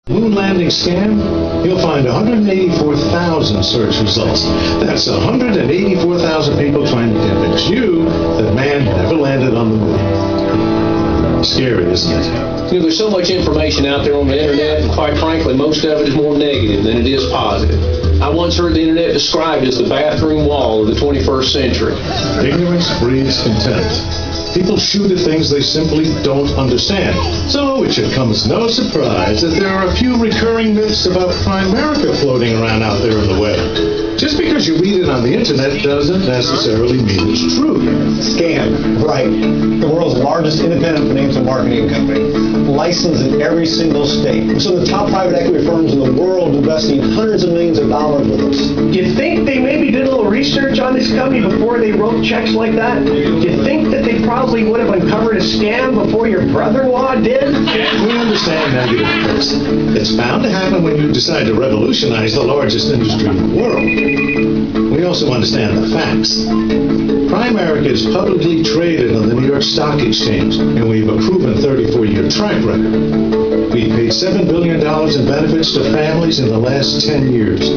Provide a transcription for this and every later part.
Moon landing scam, you'll find 184,000 search results. That's 184,000 people trying to convince you that man never landed on the moon. Scary, isn't it? You know, there's so much information out there on the internet, and quite frankly, most of it is more negative than it is positive. I once heard the internet described as the bathroom wall of the 21st century. Ignorance breeds contempt. People shoot at things they simply don't understand. So it should come as no surprise that there are a few recurring myths about Primerica floating around out there in the web. Just because you read it on the internet doesn't necessarily mean it's true. Scam, right. The world's largest independent financial marketing company, licensed in every single state. Some of the top private equity firms in the world investing hundreds of millions of dollars with us. You think they maybe did a little research on this company before they wrote checks like that? You think that they probably would have uncovered a scam before your brother-in-law did? We understand negative press. It's bound to happen when you decide to revolutionize the largest industry in the world. We also understand the facts. Primerica is publicly traded on the New York Stock Exchange, and we have a proven 34-year track record. We paid $7 billion in benefits to families in the last 10 years.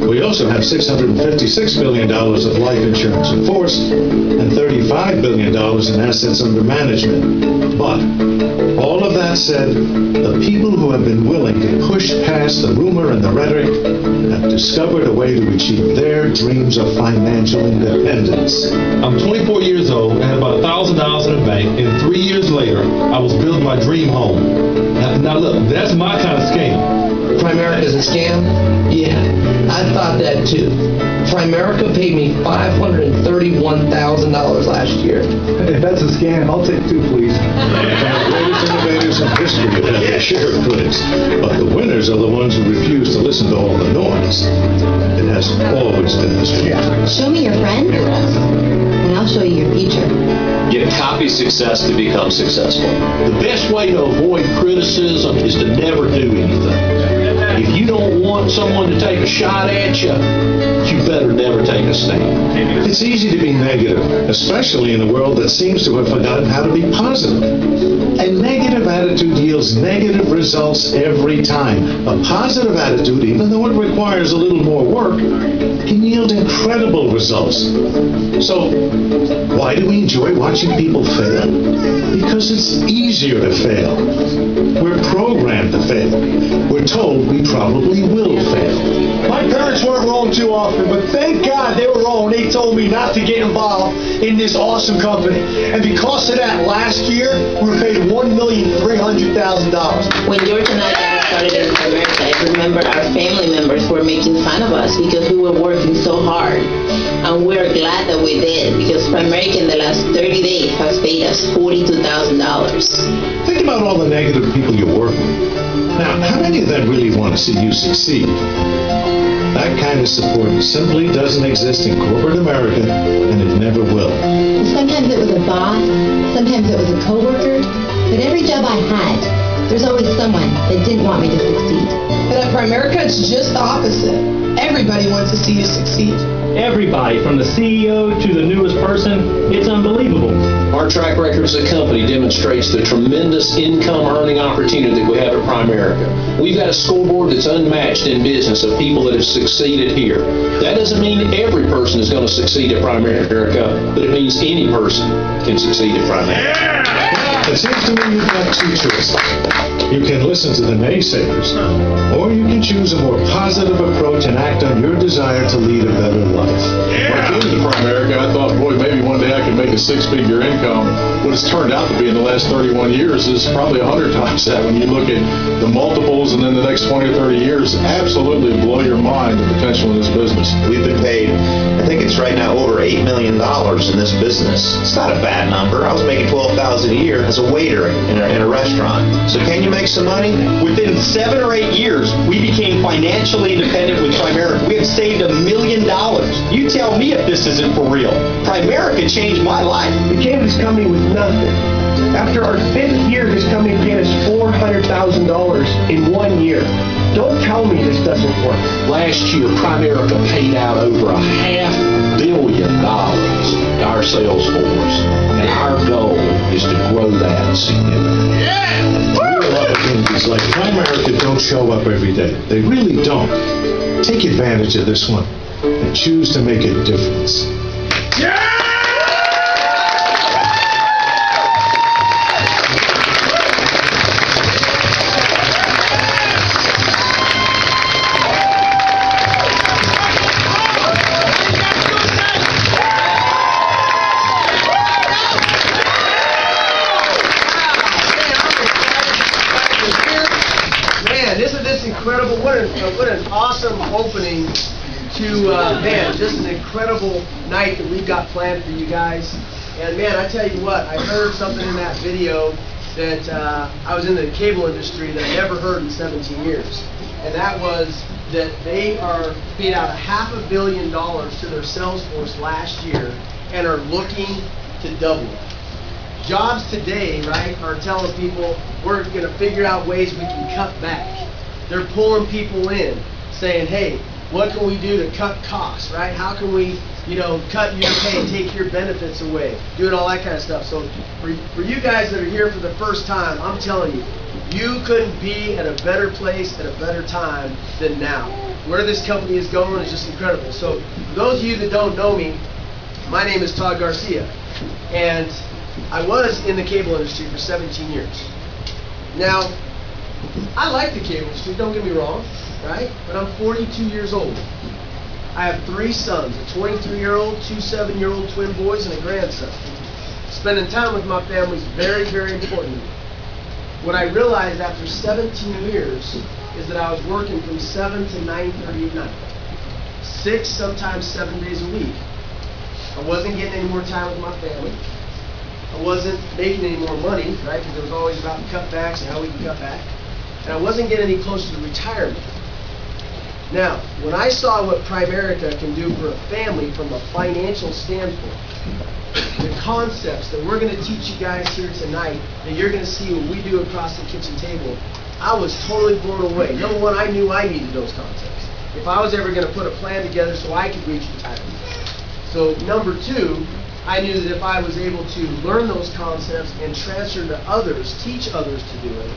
We also have $656 billion of life insurance in force and $35 billion in assets under management. But all of that said, the people who have been willing to push past the rumor and the rhetoric have discovered a way to achieve their dreams of financial independence. I'm 24 years old and had about $1,000 in the bank, and 3 years later, I was building my dream home. Now look, that's my kind of scam. Primerica's a scam? Yeah, I thought that too. Primerica paid me $531,000 last year. If that's a scam, I'll take two, please. The greatest innovators in history have had their share of critics, but the winners are the ones who refuse to listen to all the noise. It has always been this way. Show me your friend, and I'll show you your future. You copy success to become successful. The best way to avoid criticism is to never do anything. If you don't want someone to take a shot at you, you better never take a stand. It's easy to be negative, especially in a world that seems to have forgotten how to be positive. A negative attitude yields negative results every time. A positive attitude, even though it requires a little more work, can yield incredible results. So, why do we enjoy watching people fail? Because it's easier to fail. We're programmed to fail. We're told we probably will fail. My parents weren't wrong too often, but thank God they were wrong. They told me not to get involved in this awesome company. And because of that, last year, we were paid $1,300,000. When George and I got started in Primerica, I remember our family members were making fun of us because we were working so hard. And we're glad that we did, because Primerica in the last 30 days has paid us $42,000. Think about all the negative people you work with. Now, how many of them really want to see you succeed? That kind of support simply doesn't exist in corporate America, and it never will. Sometimes it was a boss, sometimes it was a coworker, but every job I had, there's always someone that didn't want me to succeed. But at Primerica, it's just the opposite. Everybody wants to see you succeed. Everybody, from the CEO to the newest person, it's unbelievable. Our track record as a company demonstrates the tremendous income-earning opportunity that we have at Primerica. We've got a scoreboard that's unmatched in business of people that have succeeded here. That doesn't mean every person is going to succeed at Primerica, but it means any person can succeed at Primerica. It seems to me you've got two choices. You can listen to the naysayers, or you can choose a more positive approach and act on your desire to lead a better life. When I came to Primerica, I thought, boy, maybe one day I could make a six-figure income. What it's turned out to be in the last 31 years is probably 100 times that. When you look at the multiples and then the next 20 or 30 years, absolutely blow your mind the potential in this business. We've been paid, I think it's right now over $8 million in this business. It's not a bad number. I was making $12,000 a year as a waiter in a restaurant. So can you make some money? Within 7 or 8 years, we became financially independent with Primerica. We have saved $1 million. You tell me if this isn't for real. Primerica changed my life. We came to this company with nothing. After our 5th year, this company paid us $400,000 in 1 year. Don't tell me this doesn't work. Last year, Primerica paid out over $500 million to our sales force, and our goal is to grow that significantly. financial opportunities like Primerica don't show up every day. They really don't. Take advantage of this one and choose to make a difference. Incredible! What an awesome opening to man! Just an incredible night that we've got planned for you guys. And man, I tell you what, I heard something in that video that I was in the cable industry that I never heard in 17 years, and that was that they are paid out $500 million to their sales force last year and are looking to double it. Jobs today, right, are telling people we're going to figure out ways we can cut back. They're pulling people in, saying, hey, what can we do to cut costs, right? How can we, cut your pay, take your benefits away, doing all that kind of stuff. So for you guys that are here for the first time, I'm telling you, you couldn't be at a better place at a better time than now. Where this company is going is just incredible. So for those of you that don't know me, my name is Todd Garcia, and I was in the cable industry for 17 years. Now, I like the cable industry, don't get me wrong, right? But I'm 42 years old. I have 3 sons, a 23-year-old, 2 7-year-old twin boys, and a grandson. Spending time with my family is very, very important to me. What I realized after 17 years is that I was working from 7 to 9:30 at night. 6, sometimes 7 days a week. I wasn't getting any more time with my family. I wasn't making any more money, right? Because it was always about cutbacks and how we can cut back. And I wasn't getting any closer to retirement. Now, when I saw what Primerica can do for a family from a financial standpoint, the concepts that we're going to teach you guys here tonight, that you're going to see what we do across the kitchen table, I was totally blown away. Number one, I knew I needed those concepts if I was ever going to put a plan together so I could reach retirement. So number two, I knew that if I was able to learn those concepts and transfer to others, teach others to do it,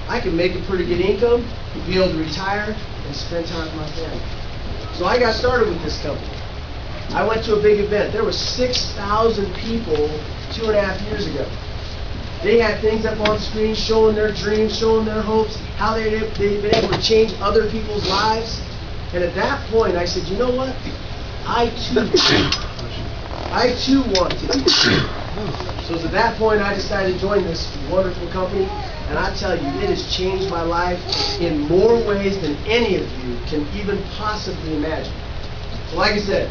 I could make a pretty good income, be able to retire, and spend time with my family. So I got started with this company. I went to a big event. There were 6,000 people 2.5 years ago. They had things up on screen showing their dreams, showing their hopes, how they've been able to change other people's lives. And at that point, I said, you know what? I too want to do it. So at that point, I decided to join this wonderful company. And I tell you, it has changed my life in more ways than any of you can even possibly imagine. So like I said,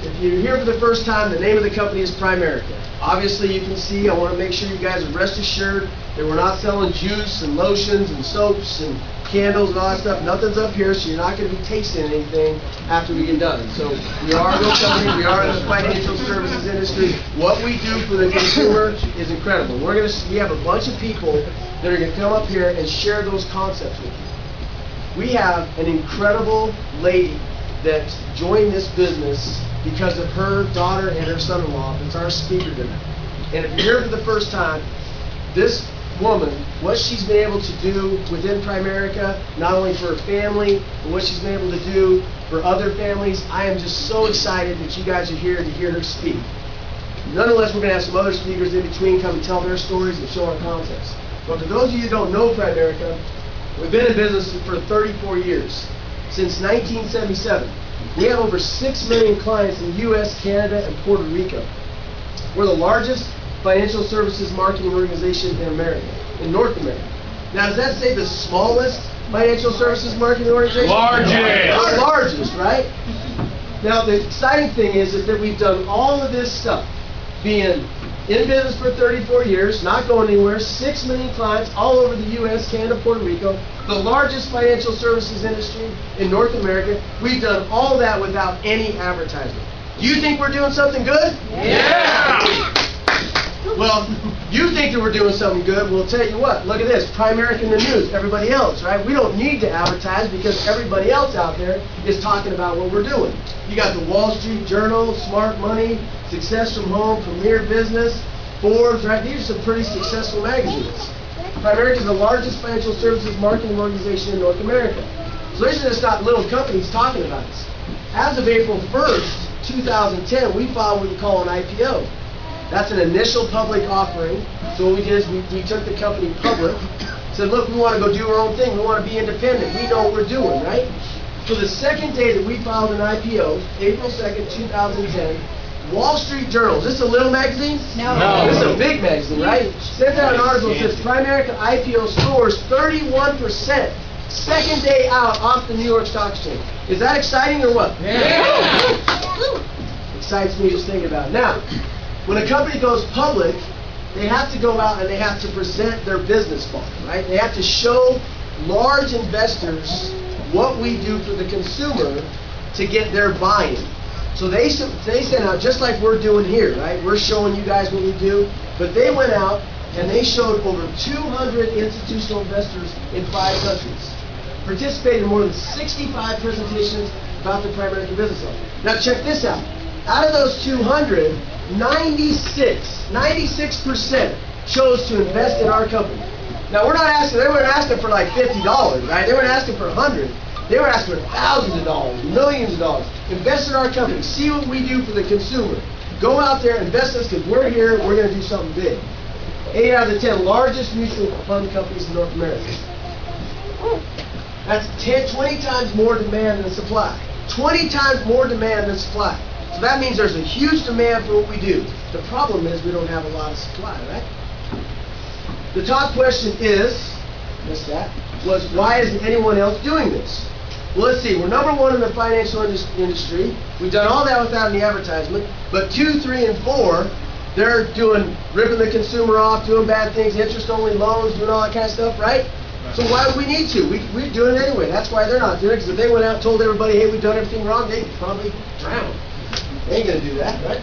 if you're here for the first time, the name of the company is Primerica. Obviously, you can see, I want to make sure you guys are rest assured that we're not selling juice and lotions and soaps and candles and all that stuff. Nothing's up here, so you're not going to be tasting anything after we get done. So we are a real company. We are in the financial services industry. What we do for the consumer is incredible. We have a bunch of people that are going to come up here and share those concepts with you. We have an incredible lady that joined this business because of her daughter and her son-in-law that's our speaker tonight. And if you're here for the first time, this woman, what she's been able to do within Primerica, not only for her family, but what she's been able to do for other families, I am just so excited that you guys are here to hear her speak. Nonetheless, we're going to have some other speakers in between come and tell their stories and show our concepts. But for those of you who don't know Primerica, we've been in business for 34 years. Since 1977. We have over 6 million clients in the U.S., Canada, and Puerto Rico. We're the largest financial services marketing organization in America, in North America. Now, does that say the smallest financial services marketing organization? Largest! Largest, right? Now, the exciting thing is that we've done all of this stuff, being in business for 34 years, not going anywhere, 6 million clients all over the U.S., Canada, Puerto Rico, the largest financial services industry in North America. We've done all that without any advertisement. Do you think we're doing something good? Yeah! Well, you think that we're doing something good. We'll tell you what. Look at this. Primerica in the news. Everybody else, right? We don't need to advertise because everybody else out there is talking about what we're doing. You got the Wall Street Journal, Smart Money, Success from Home, Premier Business, Forbes, right? These are some pretty successful magazines. Primerica is the largest financial services marketing organization in North America. So this is just not little companies talking about this. As of April 1st, 2010, we filed what we call an IPO. That's an initial public offering. So what we did is we took the company public, said, look, we want to go do our own thing. We want to be independent. We know what we're doing, right? So the second day that we filed an IPO, April 2nd, 2010, Wall Street Journal, is this a little magazine? No. This is a big magazine, right? Sent out an article that says Primerica IPO scores 31%. Second day out off the New York Stock Exchange. Is that exciting or what? Yeah. Excites me just thinking about it. Now, when a company goes public, they have to go out and they have to present their business model, right? They have to show large investors what we do for the consumer to get their buy-in. So they sent out, just like we're doing here, right? We're showing you guys what we do, but they went out and they showed over 200 institutional investors in 5 countries. Participated in more than 65 presentations about the Primerica business model. Now check this out. Out of those 200, 96% chose to invest in our company. Now we're not asking, they weren't asking for like $50, right? They weren't asking for 100. They were asking for thousands of dollars, millions of dollars. Invest in our company. See what we do for the consumer. Go out there, invest in us because we're here, we're going to do something big. 8 out of the 10 largest mutual fund companies in North America. That's 20 times more demand than supply. 20 times more demand than supply. So that means there's a huge demand for what we do. The problem is we don't have a lot of supply, right? The top question is, missed that, was why isn't anyone else doing this? Well, let's see. We're number 1 in the financial industry. We've done all that without any advertisement. But 2, 3, and 4, they're ripping the consumer off, doing bad things, interest-only loans, doing all that kind of stuff, right? So why would we need to? We're doing it anyway. That's why they're not doing it, because if they went out and told everybody, hey, we've done everything wrong, they'd probably drown. They ain't going to do that, right?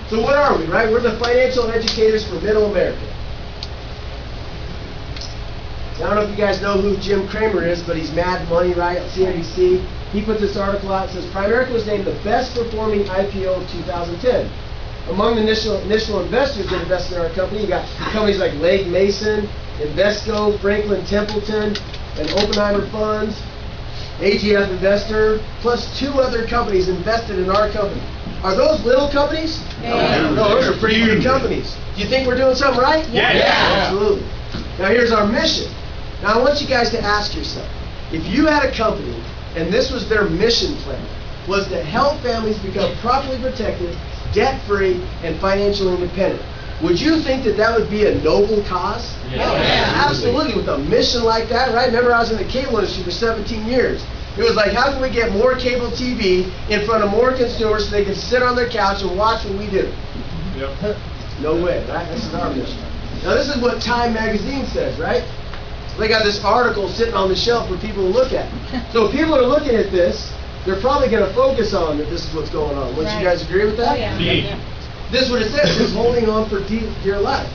So what are we, right? We're the financial educators for Middle America. Now, I don't know if you guys know who Jim Cramer is, but he's Mad Money, right, on CNBC. He put this article out. It says, Primerica was named the best performing IPO of 2010. Among the initial investors that invested in our company, you got companies like Legg Mason, Invesco, Franklin Templeton, and Oppenheimer Funds, AGF Investor, plus 2 other companies invested in our company. Are those little companies? Yeah. No, those are pretty big companies. Do you think we're doing something right? Yeah. Absolutely. Now here's our mission. Now I want you guys to ask yourself, if you had a company and this was their mission plan, was to help families become properly protected, debt-free, and financially independent, would you think that that would be a noble cause? Yeah. Absolutely. With a mission like that, right? Remember, I was in the cable industry for 17 years. It was like, how can we get more cable TV in front of more consumers so they can sit on their couch and watch what we do? Yep. No way, right? This is our mission. Now, this is what Time magazine says, right? They got this article sitting on the shelf for people to look at. So if people are looking at this, they're probably going to focus on that this is what's going on. Wouldn't you guys agree with that? Oh, yeah. Yeah. This is what it says. It's holding on for dear life.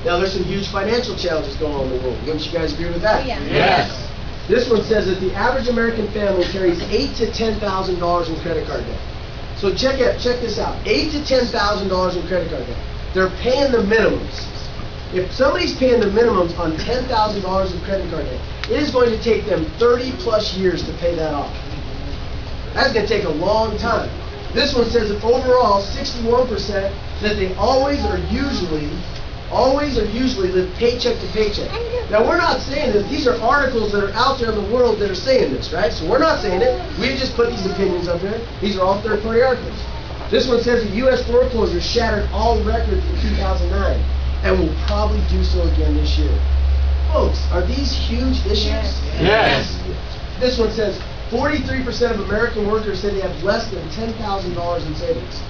Now, there's some huge financial challenges going on in the world. Wouldn't you guys agree with that? Oh, yeah. Yes. This one says that the average American family carries $8,000 to $10,000 in credit card debt. So check this out. $8,000 to $10,000 in credit card debt. They're paying the minimums. If somebody's paying the minimums on $10,000 in credit card debt, it is going to take them 30 plus years to pay that off. That's going to take a long time. This one says that overall, 61% that they always or usually live paycheck to paycheck. Now, we're not saying this. These are articles that are out there in the world that are saying this, right? So we're not saying it. We just put these opinions up there. These are all third-party articles. This one says that U.S. foreclosures shattered all records in 2009 and will probably do so again this year. Folks, are these huge issues? Yes. This one says 43% of American workers say they have less than $10,000 in savings.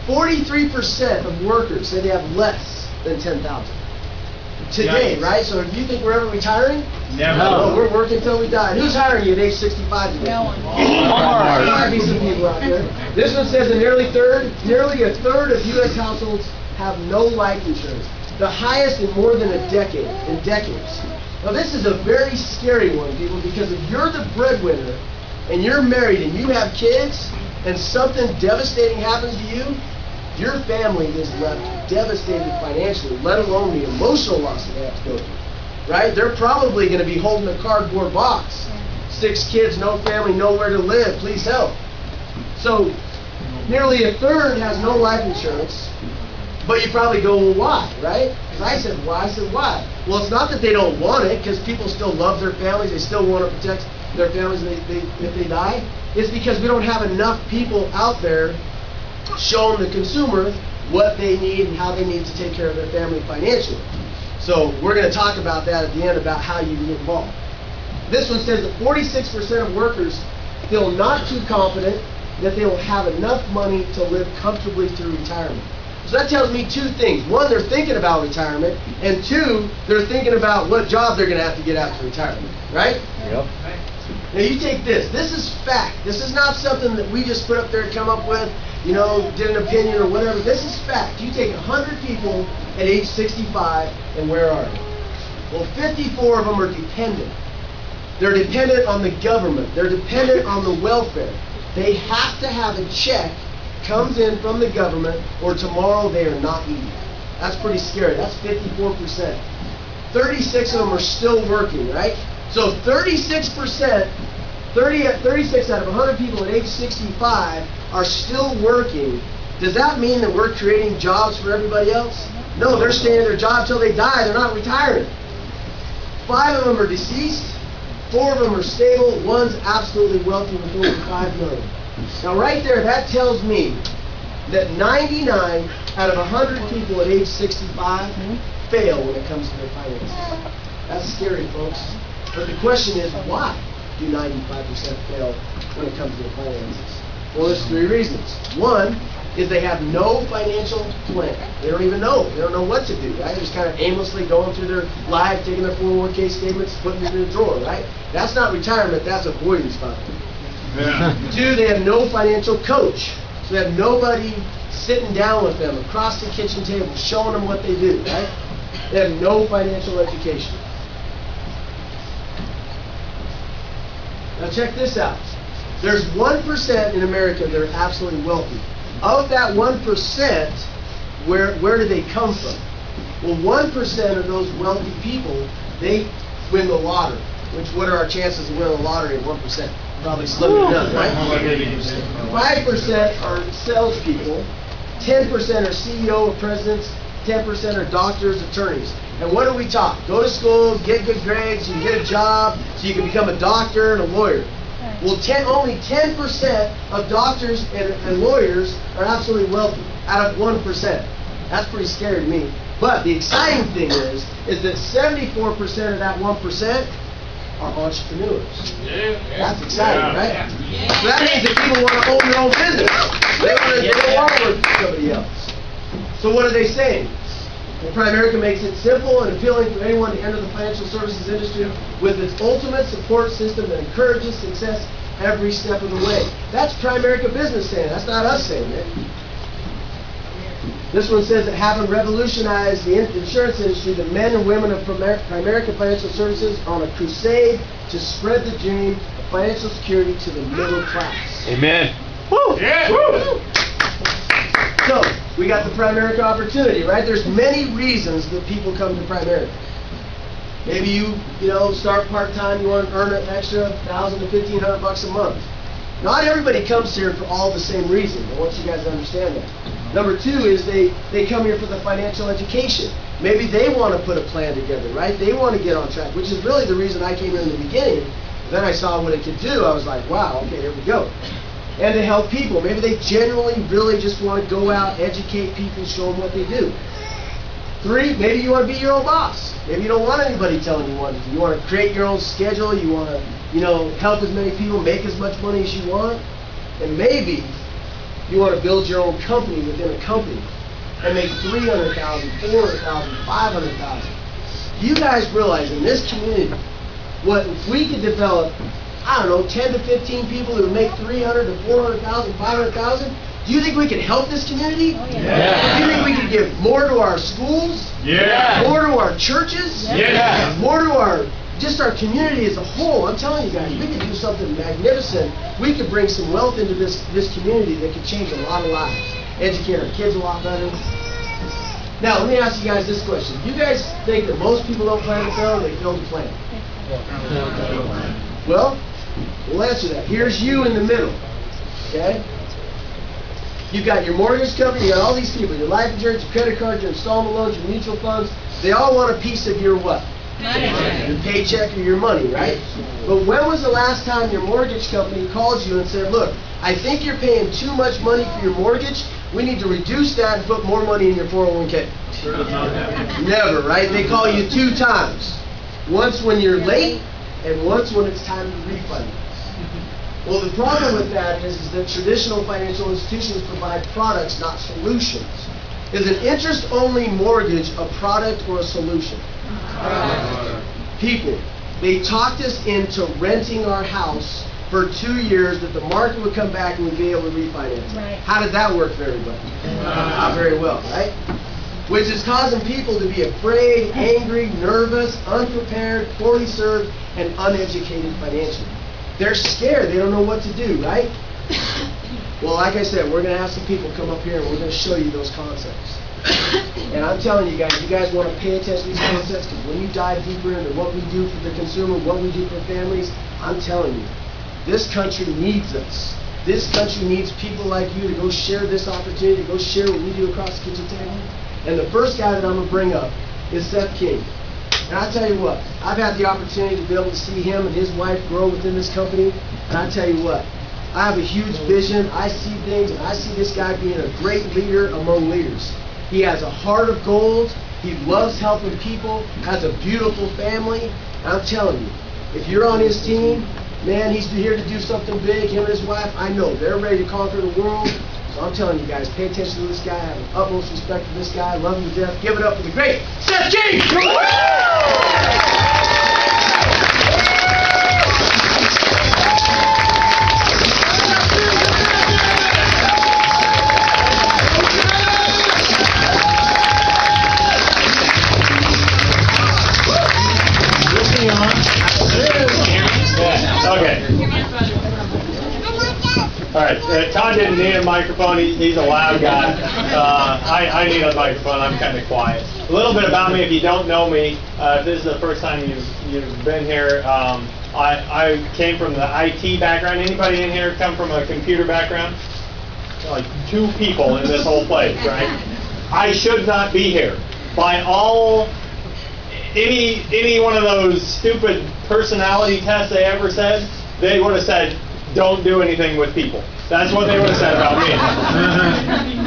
43% of workers say they have less than $10,000 today, Yikes. right? So do you think we're ever retiring? Never. No, we're working until we die. Who's hiring you at age 65 today? No one. There might be some people out there. This one says that nearly a third of U.S. households have no life insurance, the highest in more than a decade, in decades. Now this is a very scary one, people, because if you're the breadwinner and you're married and you have kids and something devastating happens to you, your family is left devastated financially, let alone the emotional loss that they have to go through, right? They're probably going to be holding a cardboard box. 6 kids, no family, nowhere to live, please help. So nearly a third has no life insurance, but you probably go, well, why, right? Because I said, why? I said, why? Well, it's not that they don't want it, because people still love their families, they still want to protect their families if they die. It's because we don't have enough people out there showing the consumer what they need and how they need to take care of their family financially. So we're going to talk about that at the end, about how you can get involved. This one says that 46% of workers feel not too confident that they will have enough money to live comfortably through retirement. So that tells me 2 things. 1, they're thinking about retirement, and 2, they're thinking about what job they're going to have to get after retirement, right? Yep. Now you take this. This is fact. This is not something that we just put up there and come up with, you know, did an opinion or whatever. This is fact. You take 100 people at age 65, and where are they? Well, 54 of them are dependent. They're dependent on the government. They're dependent on the welfare. They have to have a check comes in from the government, or tomorrow they are not eating. That's pretty scary. That's 54%. 36 of them are still working, right? So 36%, 36 out of 100 people at age 65 are still working. Does that mean that we're creating jobs for everybody else? No, they're staying in their job till they die. They're not retiring. 5 of them are deceased. 4 of them are stable. 1's absolutely wealthy with over $5 million. Now right there, that tells me that 99 out of 100 people at age 65 fail when it comes to their finances. That's scary, folks. But the question is, why do 95% fail when it comes to their finances? Well, there's 3 reasons. 1 is they have no financial plan. They don't even know. They don't know what to do, right? They're just kind of aimlessly going through their life, taking their 401k statements, putting it in a drawer, right? That's not retirement, that's avoidance fund. Yeah. 2, they have no financial coach. So they have nobody sitting down with them across the kitchen table showing them what they do, right? They have no financial education. Now check this out. There's 1% in America that are absolutely wealthy. Of that 1%, where do they come from? Well, 1% of those wealthy people, they win the lottery. Which, what are our chances of winning the lottery at 1%? Probably slim to none, right? 5% are salespeople, 10% are CEO or presidents, 10% are doctors, attorneys. And what do we talk? Go to school, get good grades, you can get a job, so you can become a doctor and a lawyer. Well, only 10% of doctors and lawyers are absolutely wealthy, out of 1%. That's pretty scary to me. But the exciting thing is that 74% of that 1% are entrepreneurs. That's exciting, right? So that means that people want to own their own business. They don't want to work for somebody else. So what are they saying? Well, Primerica makes it simple and appealing for anyone to enter the financial services industry with its ultimate support system that encourages success every step of the way. That's Primerica Business saying. That's not us saying it. This one says that having revolutionized the insurance industry, the men and women of Primerica Financial Services are on a crusade to spread the dream of financial security to the middle class. Amen. Woo! Yeah. Woo! So, we got the Primerica opportunity, right? There's many reasons that people come to Primerica. Maybe you start part-time, you want to earn an extra $1,000 to $1,500 a month. Not everybody comes here for all the same reasons. I want you guys to understand that. Number 2 is they come here for the financial education. Maybe they want to put a plan together, right? They want to get on track, which is really the reason I came here in the beginning. Then I saw what it could do. I was like, wow, okay, here we go. And to help people. Maybe they genuinely really just want to go out, educate people, show them what they do. 3, maybe you want to be your own boss. Maybe you don't want anybody telling you what to do. You want to create your own schedule. You want to, help as many people, make as much money as you want. And maybe you want to build your own company within a company and make $300,000, $400,000, $500,000. Do you guys realize in this community, what if we could develop, 10 to 15 people who would make $300,000 to $400,000, $500,000? Do you think we could help this community? Oh, yeah. Do you think we could give more to our schools? Yeah. More to our churches? Yeah. More to our community as a whole? I'm telling you guys, we could do something magnificent. We could bring some wealth into this community that could change a lot of lives. educate our kids a lot better. Now, let me ask you guys this question. You guys think that most people don't plan to fail, or they fail to plan? Well, we'll answer that. Here's you in the middle, okay? You've got your mortgage company, you got all these people, your life insurance, your credit card, your installment loans, your mutual funds. They all want a piece of your what? Your paycheck or your money, right? But when was the last time your mortgage company called you and said, look, I think you're paying too much money for your mortgage. We need to reduce that and put more money in your 401k. Never, right? They call you 2 times. Once when you're late and once when it's time to refund. Well, the problem with that is that traditional financial institutions provide products, not solutions. Is an interest-only mortgage a product or a solution? People, they talked us into renting our house for 2 years that the market would come back and we'd be able to refinance. Right. How did that work for everybody? Not very well, right? Which is causing people to be afraid, angry, nervous, unprepared, poorly served, and uneducated financially. They're scared. They don't know what to do, right? Well, like I said, we're going to have some people come up here and we're going to show you those concepts. And I'm telling you guys want to pay attention to these concepts, because when you dive deeper into what we do for the consumer, what we do for families, I'm telling you, this country needs us. This country needs people like you to go share this opportunity, to go share what we do across the kitchen table. And the first guy that I'm going to bring up is Seth King. And I tell you what, I've had the opportunity to be able to see him and his wife grow within this company. And I tell you what, I have a huge vision. I see things, and I see this guy being a great leader among leaders. He has a heart of gold. He loves helping people, has a beautiful family. And I'm telling you, if you're on his team, man, he's here to do something big. Him and his wife, I know, they're ready to conquer the world. So I'm telling you guys, pay attention to this guy. I have the utmost respect for this guy. Love him to death. Give it up for the great Seth King! Okay. All right. Todd didn't need a microphone. He's a loud guy. I need a microphone. I'm kind of quiet. A little bit about me, if you don't know me, if this is the first time you've been here, I came from the IT background. Anybody in here come from a computer background? Like 2 people in this whole place, right? I should not be here. By all, any one of those stupid personality tests they ever said, they would have said, don't do anything with people. That's what they would have said about me.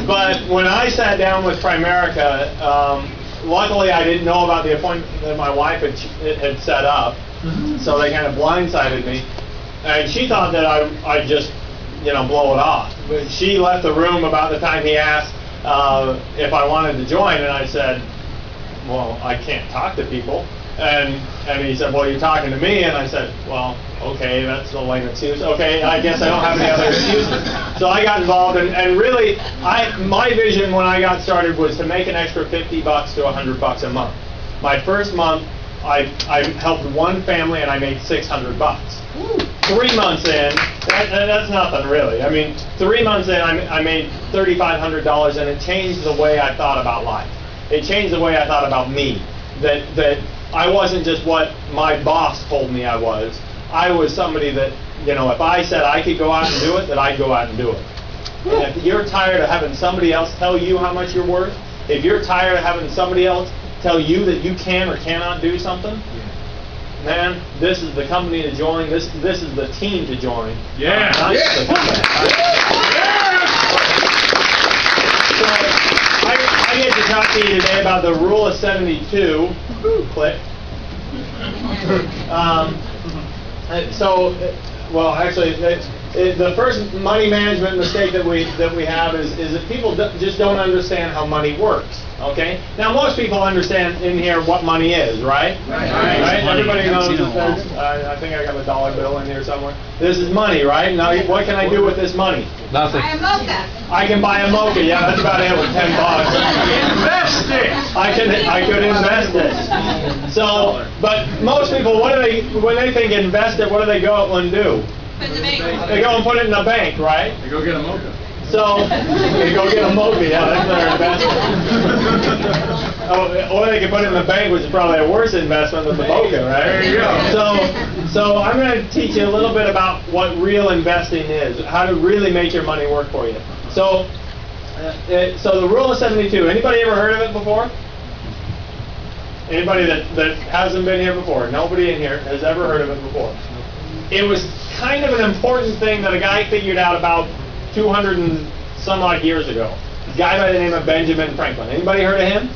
But when I sat down with Primerica, luckily I didn't know about the appointment that my wife had set up, so they kind of blindsided me. And she thought that I'd just, blow it off. But she left the room about the time he asked if I wanted to join, and I said, well, I can't talk to people. And he said, well, you're talking to me. And I said, well, okay, that's a lame excuse. Okay, I guess I don't have any other excuses. So I got involved, and really, my vision when I got started was to make an extra $50 to $100 a month. My first month, I helped one family, and I made $600. 3 months in, that's nothing really. I mean, 3 months in, I made $3,500, and it changed the way I thought about life. It changed the way I thought about me. That I wasn't just what my boss told me I was. I was somebody that, if I said I could go out and do it, that I'd go out and do it. And if you're tired of having somebody else tell you how much you're worth, if you're tired of having somebody else tell you that you can or cannot do something, man, this is the company to join. This is the team to join. Yeah. Not just the company. So I get to talk to you today about the rule of 72. Click. The first money management mistake that we have is that people just don't understand how money works. Okay. Now most people understand in here what money is, right? Right. Everybody knows. I think I got a dollar bill in here somewhere. This is money, right? Now what can I do with this money? Nothing. Buy a mocha. I can buy a mocha. Yeah, that's about it with $10. Invest it. I could invest it. So, but most people, when they think invest it, what do they go and do? Put it in the bank. They go and put it in the bank, right? They go get a mocha. So they go get a Mocha. Yeah, that's their investment. Or they can put it in the bank, which is probably a worse investment than the Mocha, right? There you go. So I'm going to teach you a little bit about what real investing is, how to really make your money work for you. So the rule of 72. Anybody ever heard of it before? Anybody that hasn't been here before? Nobody in here has ever heard of it before. It was kind of an important thing that a guy figured out about 200 and some odd years ago. A guy by the name of Benjamin Franklin. Anybody heard of him?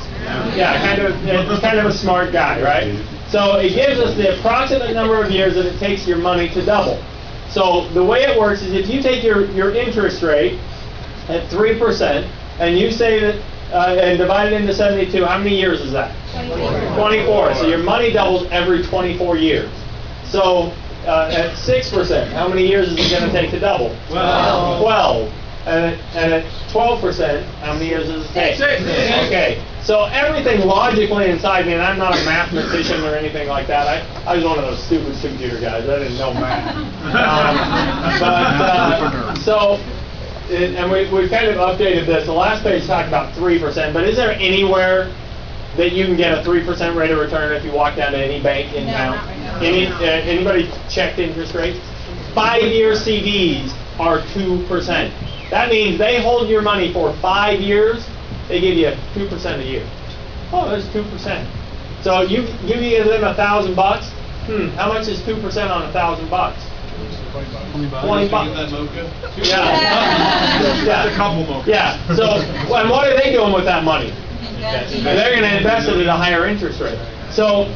Yeah, kind of a smart guy, right? So it gives us the approximate number of years that it takes your money to double. So the way it works is if you take your interest rate at 3% and you say that and divide it into 72, how many years is that? 24. So your money doubles every 24 years. So at 6%, how many years is it going to take to double? 12. And at 12%, how many years does it take? 6. Okay. So everything logically inside me, and I'm not a mathematician or anything like that. I was one of those stupid computer guys. I didn't know math. And we've kind of updated this. The last page talked about 3%, but is there anywhere that you can get a 3% rate of return if you walk down to any bank in town? Anybody checked interest rates? 5-year CDs are 2%. That means they hold your money for 5 years. They give you 2% a year. Oh, that's 2%. So you give them $1,000. How much is 2% on $1,000? $20. Yeah. That's a couple more. Yeah. So, and what are they doing with that money? They're going to invest it at a higher interest rate. So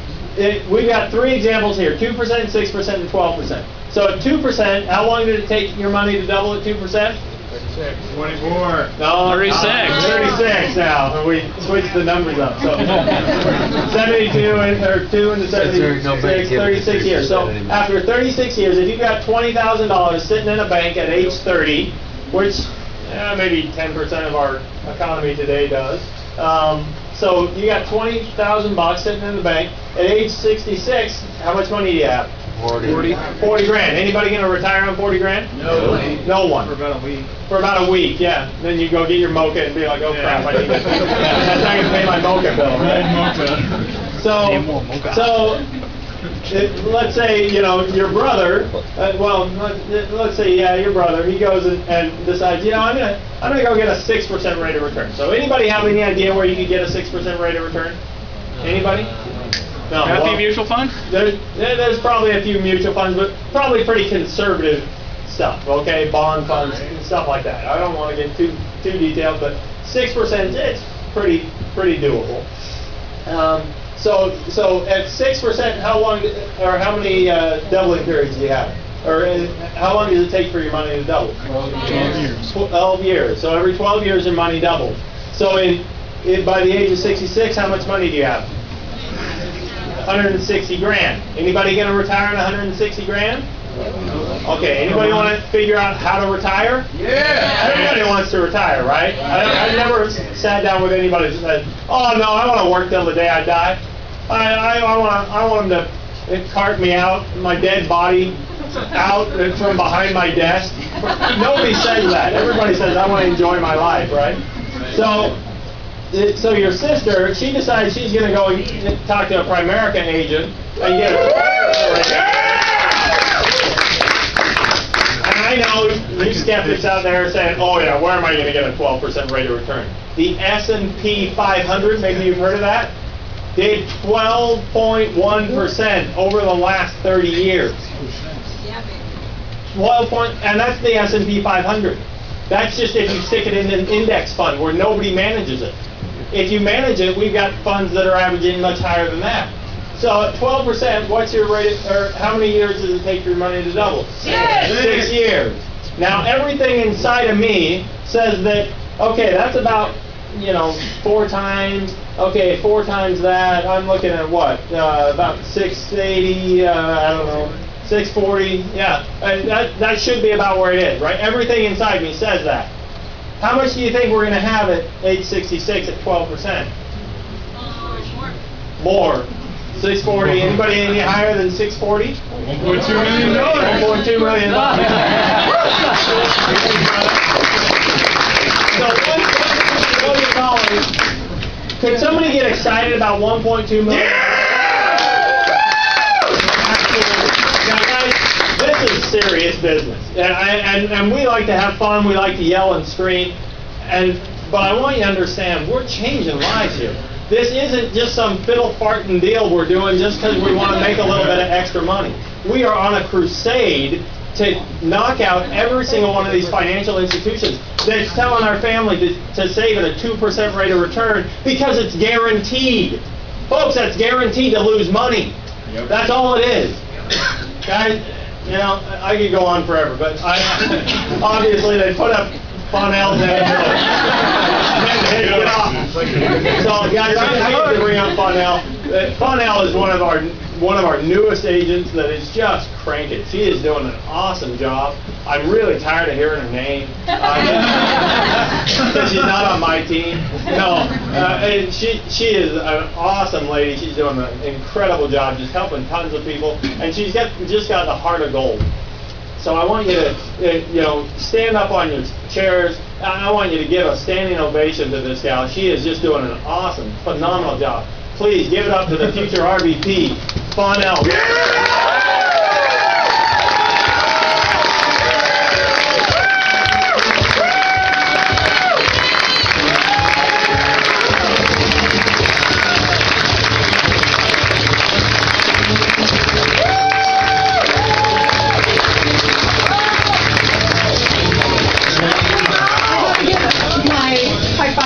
we've got 3 examples here: 2%, 6%, and 12%. So at 2%, how long did it take your money to double at 2%? 24. No, 36 now. We switched the numbers up. So 72 or 2 into 76, 36 years. So after 36 years, if you've got $20,000 sitting in a bank at age 30, which maybe 10% of our economy today does. So you got $20,000 sitting in the bank. At age 66, how much money do you have? 40 grand. Anybody going to retire on 40 grand? No one. For about a week. For about a week, yeah. Then you go get your Mocha and be like, oh crap, I need to. That's not going to pay my Mocha bill, right? So let's say, your brother, let's say, your brother, he goes and decides, I'm gonna go get a 6% rate of return. So anybody have any idea where you can get a 6% rate of return? Anybody? No. Got a few mutual funds? There's probably a few mutual funds, but probably pretty conservative stuff, okay? Bond funds and stuff like that. I don't want to get too detailed, but 6%, it's pretty doable. So at 6%, how long or how many doubling periods do you have? Or how long does it take for your money to double? 12 years. 12 years. So every 12 years, your money doubles. So by the age of 66, how much money do you have? 160 grand. Anybody going to retire on 160 grand? Okay, anybody want to figure out how to retire? Yeah! Everybody wants to retire, right? I've never sat down with anybody who said, oh no, I want to work till the day I die. I want them to cart me out, my dead body out from behind my desk. Nobody says that. Everybody says, I want to enjoy my life, right? So your sister, she decides she's going to go and talk to a Primerica agent and get a... And I know you skeptics out there are saying, oh yeah, where am I going to get a 12% rate of return? The S&P 500, maybe you've heard of that, did 12.1% over the last 30 years. 12 and that's the S&P 500. That's just if you stick it in an index fund where nobody manages it. If you manage it, we've got funds that are averaging much higher than that. So at 12%, what's your rate, or how many years does it take for your money to double? 6 years. Now everything inside of me says that, okay, that's about 4 times. Okay, 4 times that. I'm looking at what? About 680. I don't know. 640. Yeah, that should be about where it is, right? Everything inside me says that. How much do you think we're going to have at age 66 at 12%? More. 640. Anybody any higher than 640? $1.2 million. $1.2 million. So $1.2 million. Could somebody get excited about $1.2 million? Now, guys, this is serious business, and we like to have fun. We like to yell and scream, but I want you to understand, we're changing lives here. This isn't just some fiddle farting deal we're doing just because we want to make a little bit of extra money. We are on a crusade to knock out every single one of these financial institutions that's telling our family to save at a 2% rate of return because it's guaranteed. Folks, that's guaranteed to lose money. Yep. That's all it is. Guys, you know, I could go on forever, but obviously they put up Fonel's get off. So, guys, I need to bring up Fonel. Fonel is one of our newest agents that is just cranking. She is doing an awesome job. I'm really tired of hearing her name. Since she's not on my team. No, and she is an awesome lady. She's doing an incredible job, just helping tons of people, and she's just got the heart of gold. So I want you to, stand up on your chairs. I want you to give a standing ovation to this gal. She is just doing an awesome, phenomenal job. Please give it up to the future RVP, Fonel.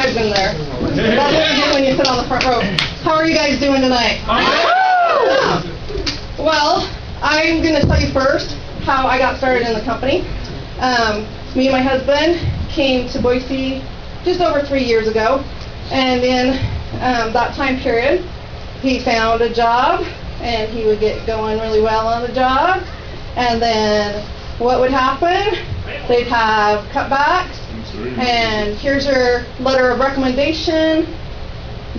In there. That's what you do when you sit on the front row. How are you guys doing tonight? Well, I'm going to tell you first how I got started in the company. Me and my husband came to Boise just over 3 years ago, and in that time period, he found a job, and he would get going really well on the job, and then what would happen? They'd have cutbacks, and here's your letter of recommendation,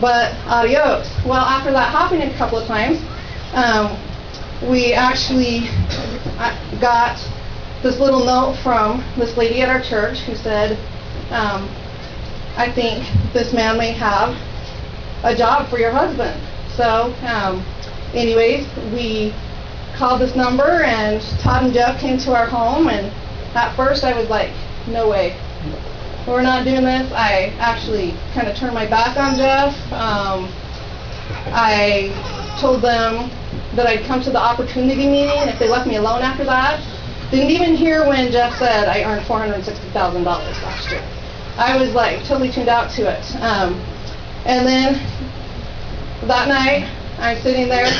but adios. Well, after that happened a couple of times, we actually got this little note from this lady at our church who said, I think this man may have a job for your husband. So anyways, we called this number, and Todd and Jeff came to our home, and at first I was like, no way, we're not doing this. I actually kind of turned my back on Jeff. I told them that I'd come to the opportunity meeting if they left me alone after that. Didn't even hear when Jeff said I earned $460,000 last year. I was like totally tuned out to it. And then that night, I'm sitting there,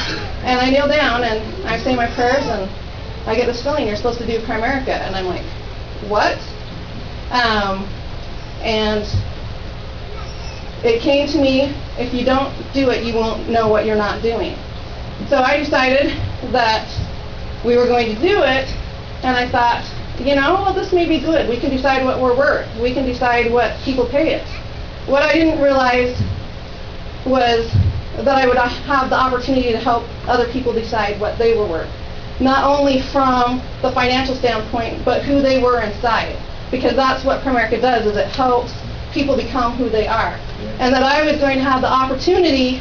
and I kneel down, and I say my prayers, and I get this feeling, you're supposed to do Primerica. And I'm like, what? And it came to me, if you don't do it, you won't know what you're not doing. So I decided that we were going to do it, and I thought, well, this may be good. We can decide what we're worth. We can decide what people pay us. What I didn't realize was that I would have the opportunity to help other people decide what they were worth. Not only from the financial standpoint, but who they were inside. Because that's what Primerica does, is it helps people become who they are. And that I was going to have the opportunity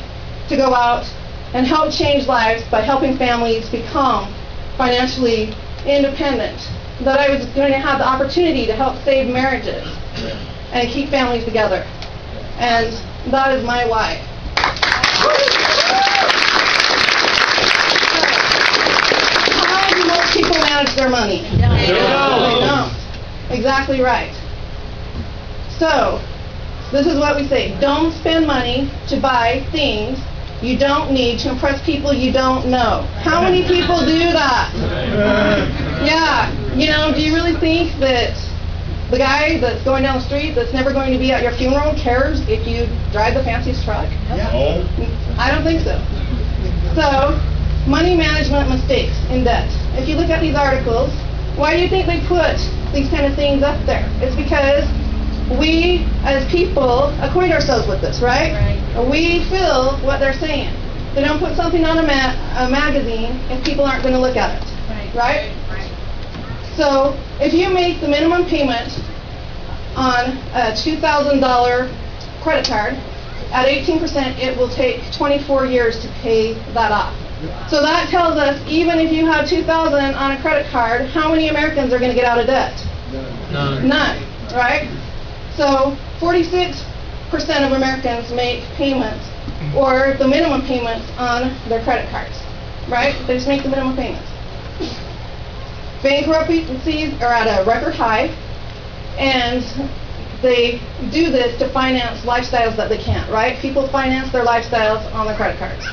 to go out and help change lives by helping families become financially independent. That I was going to have the opportunity to help save marriages and keep families together. And that is my why. How do most people manage their money? They don't. Exactly right. So, this is what we say. Don't spend money to buy things you don't need to impress people you don't know. How many people do that? Yeah. Do you really think that the guy that's going down the street that's never going to be at your funeral cares if you drive the fanciest truck? No. I don't think so. So, money management mistakes in debt. If you look at these articles, why do you think they put these kind of things up there? It's because we, as people, acquaint ourselves with this, right? We feel what they're saying. They don't put something on a magazine if people aren't going to look at it. Right? So if you make the minimum payment on a $2,000 credit card at 18%, it will take 24 years to pay that off. So that tells us even if you have $2,000 on a credit card, how many Americans are going to get out of debt? None. Right? So 46% of Americans make payments or the minimum payments on their credit cards. Right? They just make the minimum payments. Bankruptcies are at a record high, and they do this to finance lifestyles that they can't, right? People finance their lifestyles on their credit cards.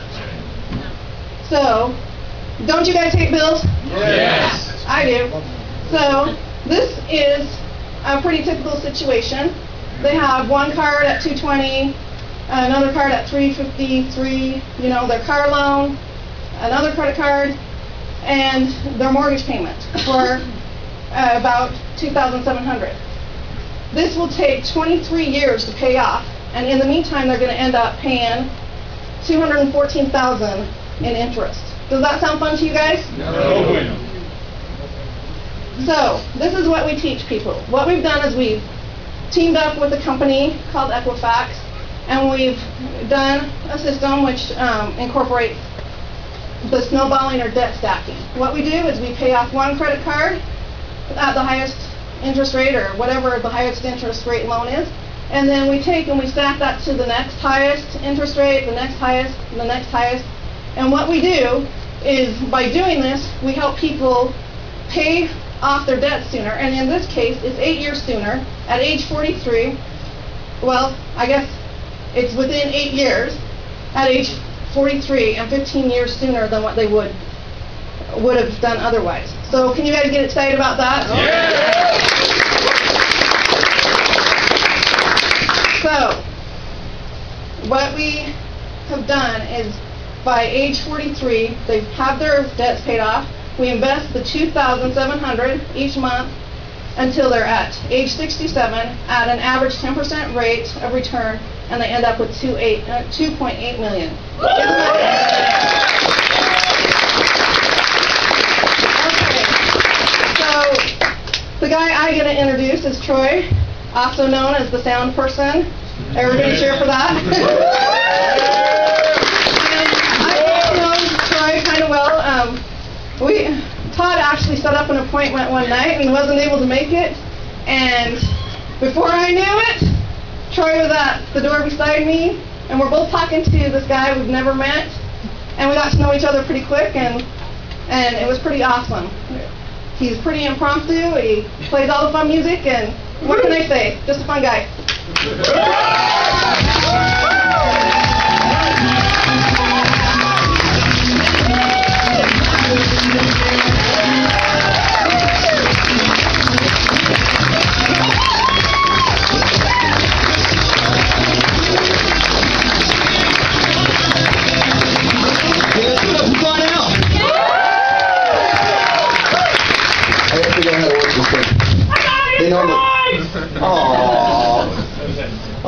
So, don't you guys hate bills? Yes. I do. So, this is a pretty typical situation. They have one card at $220, another card at $353, you know, their car loan, another credit card, and their mortgage payment for about $2,700. This will take 23 years to pay off, and in the meantime, they're going to end up paying $214,000 in interest. Does that sound fun to you guys? No. So, this is what we teach people. What we've done is we've teamed up with a company called Equifax, and we've done a system which incorporates the snowballing or debt stacking. What we do is we pay off one credit card at the highest interest rate or whatever the highest interest rate loan is, and then we take and we stack that to the next highest interest rate, the next highest, and the next highest. And what we do is by doing this, we help people pay off their debt sooner, and in this case, it's 8 years sooner. At age 43, well, I guess it's within 8 years, at age 43 and 15 years sooner than what they would have done otherwise. So can you guys get excited about that? Yeah. So what we have done is by age 43, they have their debts paid off. We invest the $2,700 each month until they're at age 67 at an average 10% rate of return, and they end up with $2.8 million. Okay, so the guy I get to introduce is Troy, also known as the sound person. Everybody cheer for that. And I know Troy kind of well. Todd actually set up an appointment one night and wasn't able to make it, and before I knew it, Troy was at the door beside me, and we're both talking to this guy we've never met, and we got to know each other pretty quick, and it was pretty awesome. He's pretty impromptu, he plays all the fun music, and what can I say? Just a fun guy.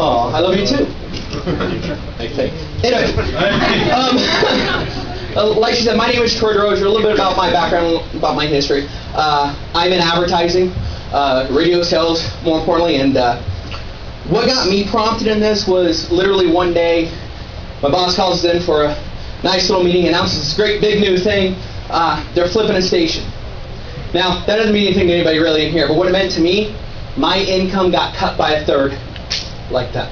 Oh, I love you too. Anyway, like she said, my name is Troy Dozier. A little bit about my background, about my history. I'm in advertising, radio sales, more importantly, and what got me prompted in this was literally one day, my boss calls us in for a nice little meeting, announces this great big new thing. They're flipping a station. Now, that doesn't mean anything to anybody really in here, but what it meant to me, my income got cut by a third, like that.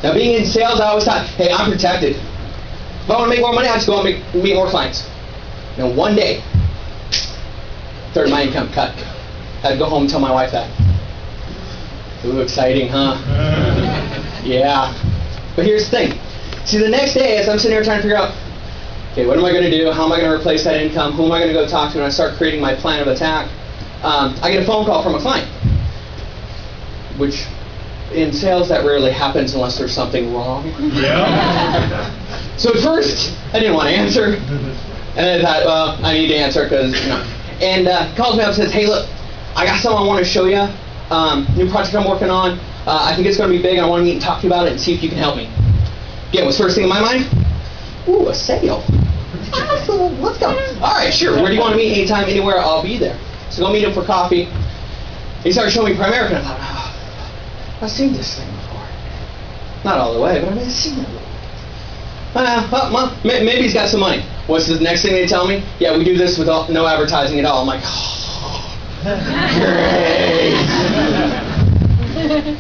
Now, being in sales, I always thought, hey, I'm protected. If I want to make more money, I just go out and meet more clients. Now, one day, a third of my income cut. I had to go home and tell my wife that. Ooh, exciting, huh? Yeah. But here's the thing. See, the next day, as I'm sitting here trying to figure out, okay, what am I going to do? How am I going to replace that income? Who am I going to go talk to? And I start creating my plan of attack. I get a phone call from a client, which in sales that rarely happens unless there's something wrong. Yeah. So at first, I didn't want to answer. And I thought, well, I need to answer because, you know. And calls me up and says, hey, look, I got something I want to show you. New project I'm working on. I think it's going to be big. I want to meet and talk to you about it and see if you can help me. Again, what's the first thing in my mind? Ooh, a sale. Awesome. Let's go. All right, sure. Where do you want to meet? Anytime, anywhere, I'll be there. So go meet him for coffee. He started showing me Primerica, and I thought, oh, I've seen this thing before. Not all the way, but I've seen it. Well, maybe he's got some money. What's the next thing they tell me? Yeah, we do this with no advertising at all. I'm like, oh, great.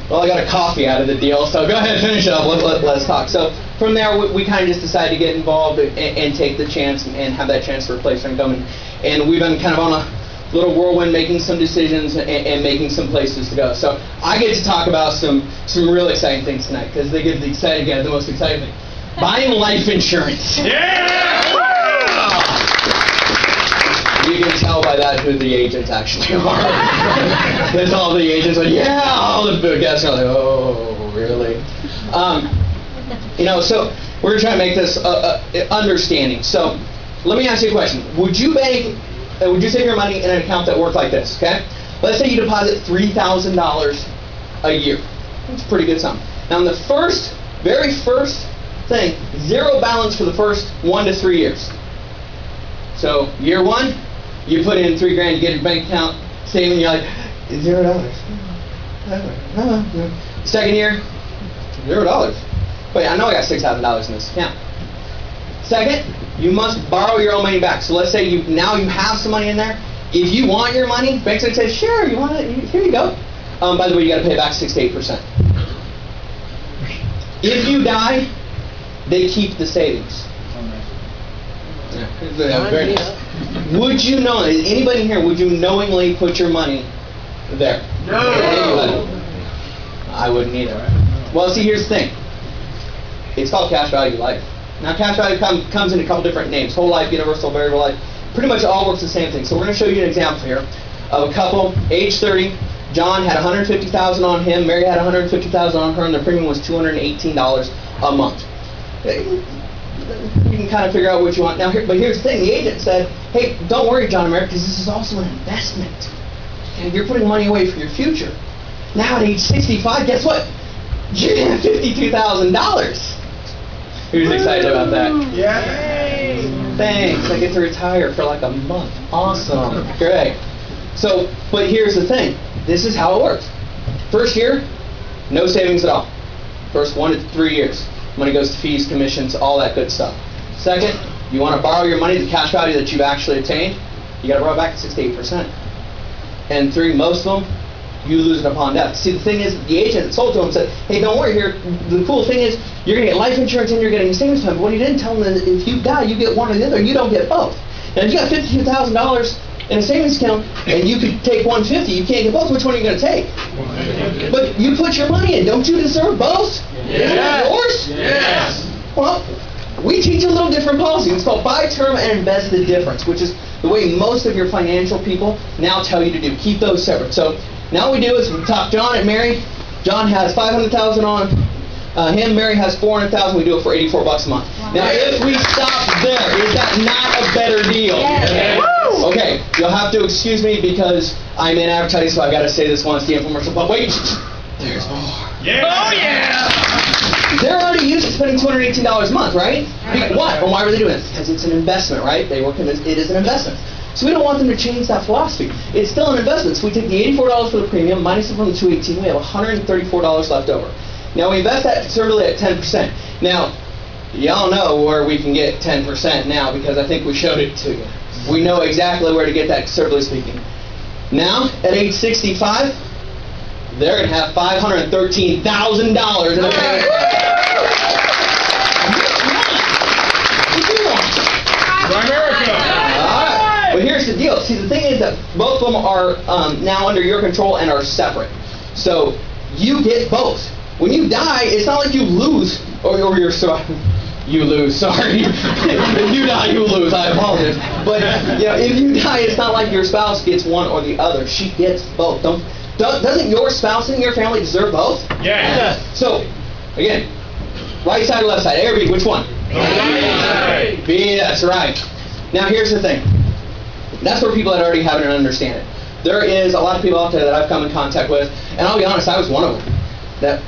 Well, I got a coffee out of the deal, so go ahead, finish up. Let's talk. So from there, we kind of just decided to get involved and take the chance and have that chance to replace our income. And we've been kind of on a little whirlwind, making some decisions and making some places to go. So I get to talk about some real exciting things tonight, because they get the exciting guy the most exciting thing. Buying life insurance. Yeah! You can tell by that who the agents actually are. Because all the agents are, yeah, all the guests are like, oh, really? So we're going to try to make this understanding. So let me ask you a question. Would you save your money in an account that worked like this, okay? Let's say you deposit $3,000 a year. That's a pretty good sum. Now, in the very first thing, zero balance for the first 1 to 3 years. So year one, you put in $3,000, you get your bank account statement, you're like, $0. Second year, $0. Wait, I know I got $6,000 in this account. Second, you must borrow your own money back. So let's say you have some money in there. If you want your money, bank's going to say, sure, you want it, here you go. By the way, you got to pay back 6 to 8%. If you die, they keep the savings. Very nice. Would you know? Anybody here? Would you knowingly put your money there? No. Anybody? I wouldn't either. Well, see, here's the thing. It's called cash value life. Now, cash value comes in a couple different names: whole life, universal, variable life. Pretty much all works the same thing. So we're going to show you an example here of a couple, age 30. John had $150,000 on him. Mary had $150,000 on her, and their premium was $218 a month. You can kind of figure out what you want. Now, but here's the thing. The agent said, hey, don't worry, John and Mary, because this is also an investment. And you're putting money away for your future. Now, at age 65, guess what? You're going to have $52,000. Who's excited about that? Yay! Thanks. I get to retire for like a month. Awesome. Great. So, but here's the thing. This is how it works. First year, no savings at all. First 1 to 3 years. Money goes to fees, commissions, all that good stuff. Second, you want to borrow your money, the cash value that you've actually obtained, you got to borrow back 6 to 8%. And 3, most of them, you lose it upon death. See, the thing is, the agent that sold to him said, hey, don't worry here. The cool thing is, you're going to get life insurance and you're getting a savings plan. But what he didn't tell them is, if you die, you get one or the other. You don't get both. Now, if you got $52,000 in a savings account and you could take $150, you can't get both. Which one are you going to take? But you put your money in. Don't you deserve both? Yes. Isn't that yours? Yes. Well, we teach a little different policy. It's called buy term and invest the difference, which is the way most of your financial people now tell you to do. Keep those separate. So now what we do is we talk John and Mary. John has $500,000 on him. Mary has $400,000. We do it for $84 a month. Wow. Now, if we stop there, is that not a better deal? Yes. Okay, you'll have to excuse me because I'm in advertising, so I've got to say this once, the infomercial. But wait, there's more. Yeah. Oh yeah. They're already used to spending $218 a month, right? Why? Well, why were they doing it? Because it's an investment, right? They were convinced it is an investment. So we don't want them to change that philosophy. It's still an investment. So we take the $84 for the premium, minus it from the $218, we have $134 left over. Now we invest that conservatively at 10%. Now, y'all know where we can get 10% now because I think we showed it to you. We know exactly where to get that, conservatively speaking. Now, at age 65, they're going to have $513,000 in the bank. Primerica. All right. But here's the deal. See, the thing is that both of them are now under your control and are separate. So you get both. When you die, it's not like you lose or you're you lose. Sorry. If you die, you lose. I apologize. But if you die, it's not like your spouse gets one or the other. She gets both. Doesn't your spouse and your family deserve both? Yes. So, again, right side or left side? A or B? Which one? Right. B. That's right. Now, here's the thing. That's where people that already have it and understand it. There is a lot of people out there that I've come in contact with, and I'll be honest, I was one of them that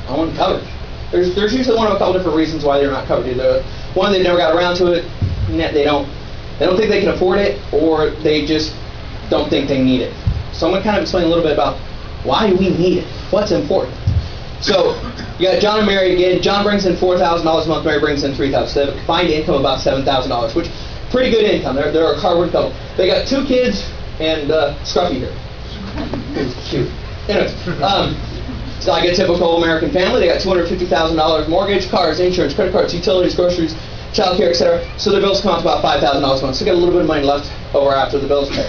I want coverage. There's usually one of a couple different reasons why they're not covered. Either one, they never got around to it. They don't think they can afford it, or they just don't think they need it. So I'm going to kind of explain a little bit about why we need it, what's important. So you got John and Mary again. John brings in $4,000 a month. Mary brings in $3,000. So they have a combined income of about $7,000, which pretty good income. They're a hard-working couple. They got 2 kids and Scruffy here. Cute. Anyways, it's like a typical American family. They got $250,000 mortgage, cars, insurance, credit cards, utilities, groceries, child care, etc. So their bills come out to about $5,000 a month. So they got a little bit of money left over after the bills pay.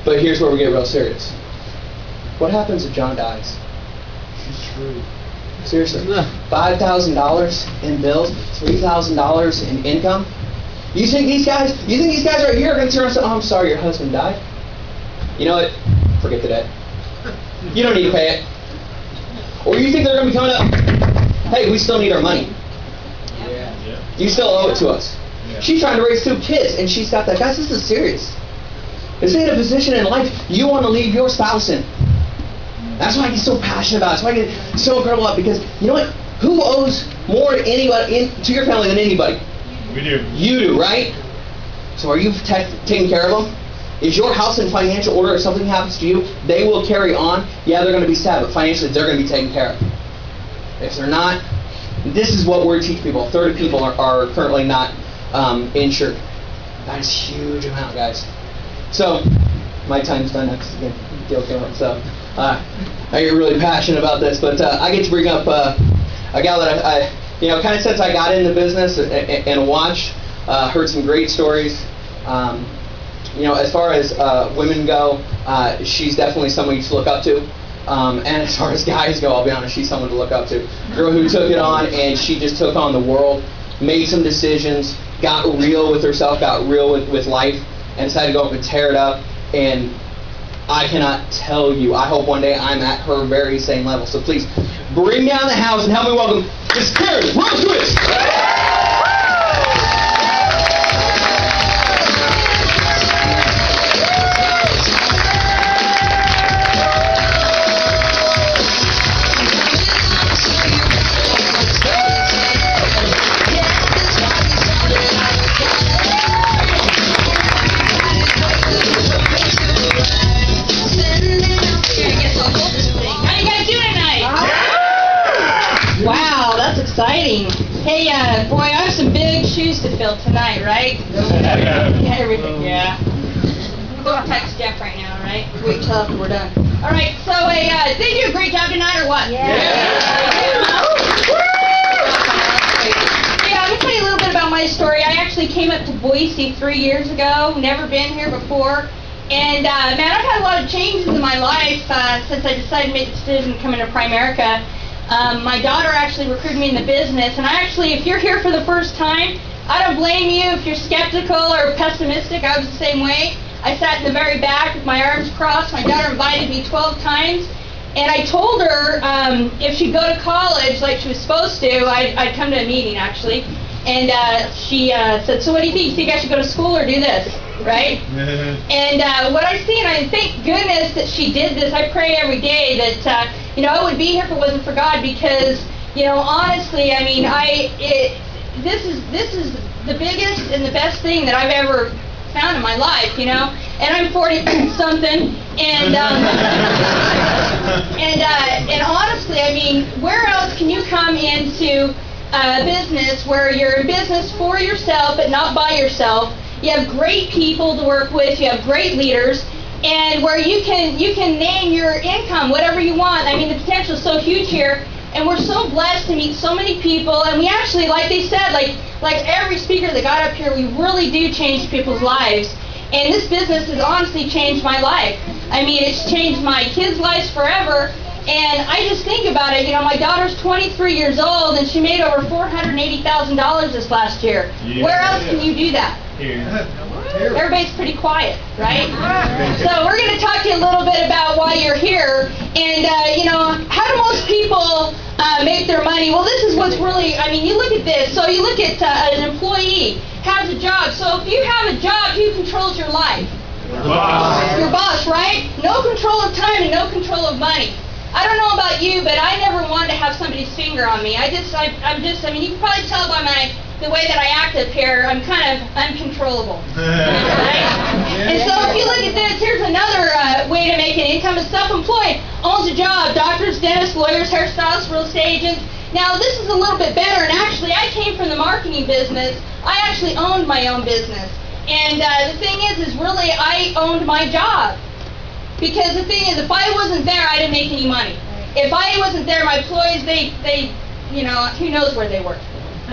But here's where we get real serious. What happens if John dies? Seriously, $5,000 in bills, $3,000 in income. You think these guys right here are going to turn around and say, "Oh, I'm sorry, your husband died"? You know what? Forget the debt. You don't need to pay it. Or you think they're going to be coming up? Hey, we still need our money. You still owe it to us. She's trying to raise 2 kids, and she's got that. Guys, this is serious. This ain't a position in life you want to leave your spouse in. That's why I get so passionate about it. That's why I get so incredible about it. Because you know what? Who owes more to anybody to your family than anybody? We do. You do, right? So are you taking care of them? Is your house in financial order? If something happens to you, they will carry on. Yeah, they're going to be sad, but financially they're going to be taken care of. If they're not, this is what we're teaching people. A third of people are currently not insured. That is a huge amount, guys. So my time's done next again. Deal came up. So I get really passionate about this, but I get to bring up a gal that I kind of since I got into business and watched, heard some great stories. As far as women go, she's definitely someone you should look up to. And as far as guys go, I'll be honest, she's someone to look up to. A girl who took it on, and she just took on the world, made some decisions, got real with herself, got real with life, and decided to go up and tear it up. And I cannot tell you, I hope one day I'm at her very same level. So please, bring down the house and help me welcome Miss Karen Rosewitz. Exciting. Hey, boy, I have some big shoes to fill tonight, right? Yeah, everything. Yeah. Go text Jeff right now, right? Wait till after we're done. All right. So, did they do a great job tonight, or what? Yeah. I'm gonna tell you a little bit about my story. I actually came up to Boise 3 years ago. Never been here before. And man, I've had a lot of changes in my life since I decided to make the decision to come into Primerica. My daughter actually recruited me in the business, and if you're here for the first time, I don't blame you if you're skeptical or pessimistic. I was the same way. I sat in the very back with my arms crossed. My daughter invited me 12 times, and I told her if she'd go to college like she was supposed to, I'd come to a meeting, actually. And she said, "So what do you think? You think I should go to school or do this?" Right? And what I see, and I thank goodness that she did this. I pray every day that I wouldn't be here if it wasn't for God, because honestly, I mean, this is the biggest and the best thing that I've ever found in my life, and I'm 40 something, and honestly, I mean, where else can you come into a business where you're in business for yourself but not by yourself? You have great people to work with, you have great leaders, and where you can name your income whatever you want. I mean, the potential is so huge here, and we're so blessed to meet so many people. And we actually, like they said, like every speaker that got up here, we really do change people's lives. And this business has honestly changed my life. I mean, it's changed my kids' lives forever. And I just think about it. My daughter's 23 years old, and she made over $480,000 this last year. Yeah. Where else can you do that? Here. Everybody's pretty quiet, right? So we're going to talk to you a little bit about why you're here, and how do most people make their money? Well, this is what's really, I mean, you look at this. So you look at an employee has a job. So if you have a job, who controls your life? Your boss, right? No control of time and no control of money. I don't know about you, but I never wanted to have somebody's finger on me. I'm just, I mean, you can probably tell by the way that I act up here, I'm kind of uncontrollable. Right? And so if you look at this, here's another way to make an income. Is self-employed, owns a job, doctors, dentists, lawyers, hairstylists, real estate agents. Now this is a little bit better, and actually I came from the marketing business. I actually owned my own business. And the thing is really I owned my job. Because the thing is, if I wasn't there, I didn't make any money. If I wasn't there, my employees, they you know, who knows where they work,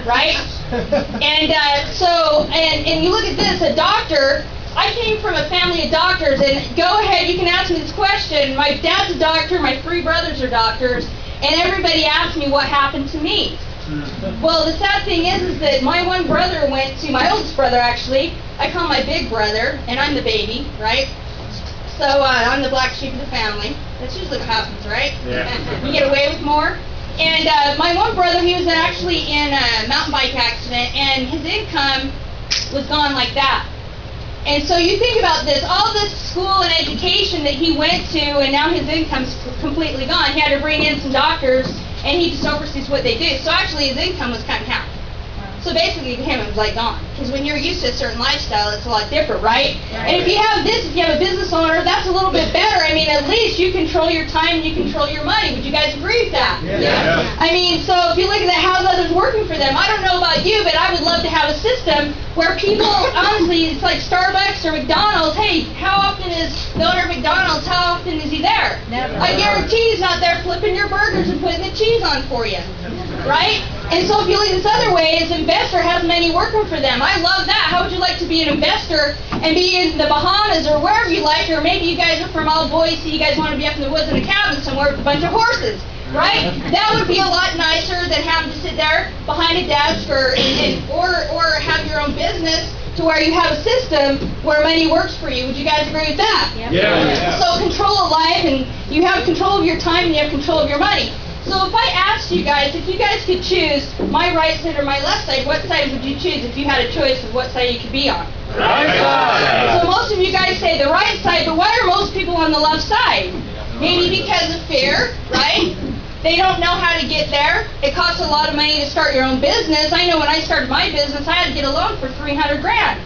right? And and you look at this, a doctor, I came from a family of doctors, and go ahead, you can ask me this question. My dad's a doctor, my 3 brothers are doctors, and everybody asks me what happened to me. Well, the sad thing is that my one brother went to, my oldest brother actually, I call my big brother, and I'm the baby, right? So I'm the black sheep of the family. That's usually what happens, right? Yeah. You get away with more. And my one brother, he was actually in a mountain bike accident, and his income was gone like that. And so you think about this, all this school and education that he went to, and now his income's completely gone. He had to bring in some doctors, and he just oversees what they do. So actually his income was kind of half. So basically to him it was like gone. Because when you're used to a certain lifestyle, it's a lot different, right? And if you have this, if you have a business owner, that's a little bit better. I mean, at least you control your time and you control your money. Would you guys agree with that? Yeah. I mean, so if you look at that, how's others working for them? I don't know about you, but I would love to have a system where people, honestly, it's like Starbucks or McDonald's. Hey, how often is the owner of McDonald's, how often is he there? Never. I guarantee he's not there flipping your burgers and putting the cheese on for you. Right? And so if you look at this other way, is investor has many working for them. I love that. How would you like to be an investor and be in the Bahamas or wherever you like, or maybe you guys are from all Boise, you guys want to be up in the woods in a cabin somewhere with a bunch of horses, right? That would be a lot nicer than having to sit there behind a desk or have your own business to where you have a system where money works for you. Would you guys agree with that? Yeah. So control of life, and you have control of your time and you have control of your money. So if I asked you guys, if you guys could choose my right side or my left side, what side would you choose if you had a choice of what side you could be on? Right side. So most of you guys say the right side, but why are most people on the left side? Maybe because of fear, right? They don't know how to get there. It costs a lot of money to start your own business. I know when I started my business, I had to get a loan for $300 grand.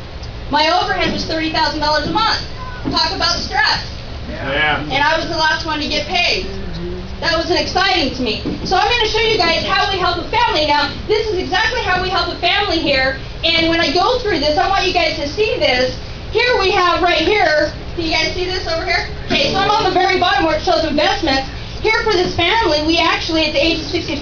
My overhead was $30,000 a month. Talk about stress. Yeah. And I was the last one to get paid. That wasn't exciting to me. So I'm going to show you guys how we help a family. Now, this is exactly how we help a family here. And when I go through this, I want you guys to see this. Here we have right here, can you guys see this over here? Okay, so I'm on the very bottom where it shows investments. Here for this family, we actually, at the age of 65,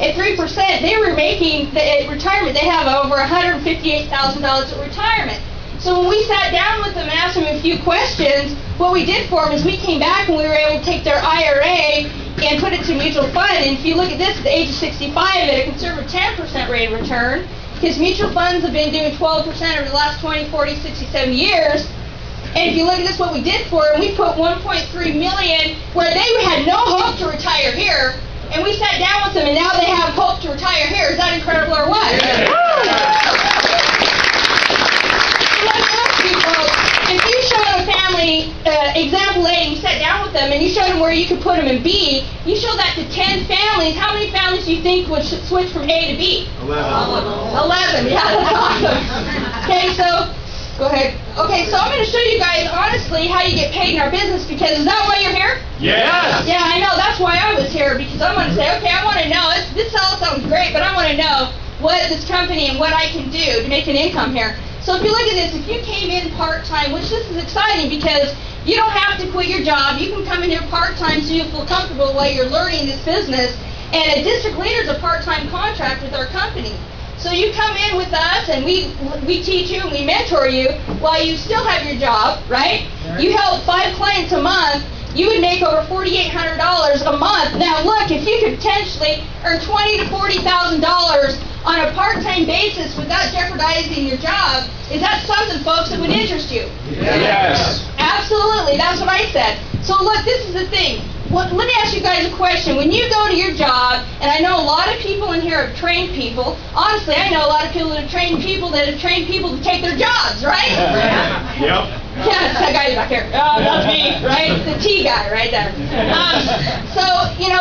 at 3%, they were making, at retirement, they have over $158,000 at retirement. So when we sat down with them and asked them a few questions, what we did for them is we came back and we were able to take their IRA and put it to a mutual fund. And if you look at this, at the age of 65, at a conservative 10% rate of return, because mutual funds have been doing 12% over the last 20, 40, 60, 70 years. And if you look at this, what we did for them, we put $1.3 million where they had no hope to retire here, and we sat down with them, and now they have hope to retire here. Is that incredible or what? Yeah. Let me ask you folks, if you showed a family, example A, and you sat down with them, and you showed them where you could put them in B, you showed that to 10 families, how many families do you think would switch from A to B? 11. Yeah, that's awesome. Okay, so go ahead. Okay, so I'm going to show you guys, honestly, how you get paid in our business, because is that why you're here? Yes. Yeah, I know. That's why I was here, because I want to say, okay, I want to know. This all sounds great, but I want to know what this company and what I can do to make an income here. So if you look at this, if you came in part-time, which this is exciting because you don't have to quit your job. You can come in here part-time so you feel comfortable while you're learning this business. And a district leader is a part-time contract with our company. So you come in with us, and we teach you and we mentor you while you still have your job, right? You help 5 clients a month. You would make over $4,800 a month. Now look, if you could potentially earn $20,000 to $40,000 on a part-time basis without jeopardizing your job, is that something, folks, that would interest you? Yes. Absolutely. That's what I said. So look, this is the thing. Let me ask you guys a question. When you go to your job, and I know a lot of people in here have trained people. Honestly, I know a lot of people that have trained people to take their jobs, right? Yep. Yeah, That guy back here. Oh, that's me, right? The T guy right there. So,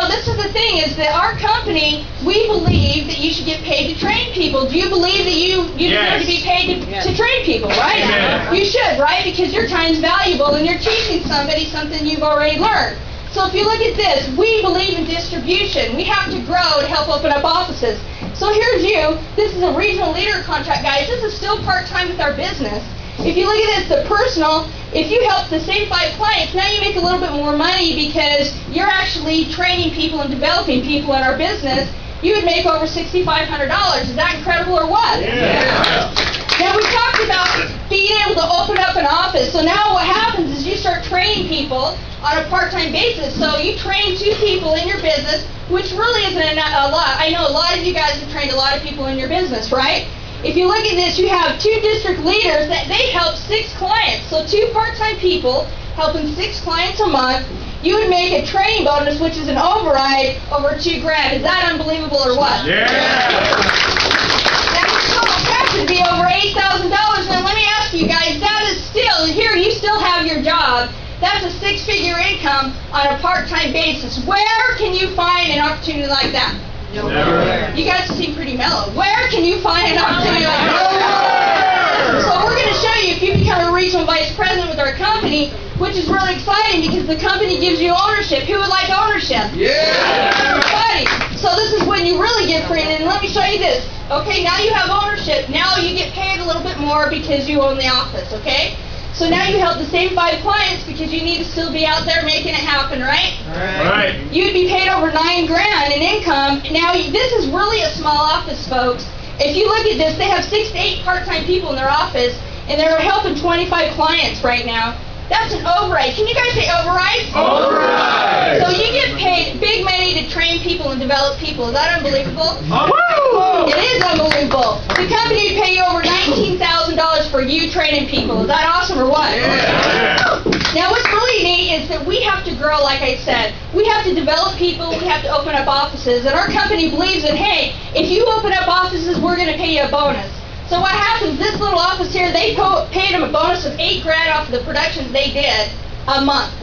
this is the thing, is that our company, we believe that you should get paid to train people. Do you believe that you deserve to be paid to train people, right? Yes. You should, right? Because your time's valuable and you're teaching somebody something you've already learned. So if you look at this, we believe in distribution. We have to grow to help open up offices. So here's you. This is a regional leader contract, guys. This is still part-time with our business. If you look at this, the personal, if you help the same 5 clients, now you make a little bit more money because you're actually training people and developing people in our business. You would make over $6,500. Is that incredible or what? Yeah. Now we talked about being able to open up an office. So now what happens is you start training people on a part-time basis. So you train 2 people in your business, which really isn't a lot. I know a lot of you guys have trained a lot of people in your business, right? If you look at this, you have 2 district leaders that they help 6 clients. So 2 part-time people helping 6 clients a month. You would make a training bonus, which is an override, over $2,000. Is that unbelievable or what? Yeah. Now your total cash would be over $8,000. Now let me ask you guys, that is still, here you still have your job. That's a 6-figure income on a part-time basis. Where can you find an opportunity like that? Never. You guys seem pretty mellow. Where can you find an opportunity like that? So we're going to show you if you become a regional vice president with our company, which is really exciting because the company gives you ownership. Who would like ownership? Yeah. Everybody. So this is when you really get free. And let me show you this. Okay, now you have ownership. Now you get paid a little bit more because you own the office, okay? So now you help the same 5 clients because you need to still be out there making it happen, right? Right. You'd be paid over $9,000 in income. Now this is really a small office, folks. If you look at this, they have 6 to 8 part-time people in their office, and they're helping 25 clients right now. That's an override. Can you guys say override? Override! So you get paid big money to train people and develop people. Is that unbelievable? Woo! It is unbelievable. The company would pay you over $19,000 for you training people. Is that awesome or what? Yeah. Now what's really neat is that we have to grow, like I said. We have to develop people, we have to open up offices, and our company believes that, hey, if you open up offices, we're going to pay you a bonus. So what happens, this little office here, they paid them a bonus of $8,000 off of the productions they did a month.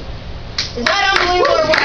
Is that unbelievable or what?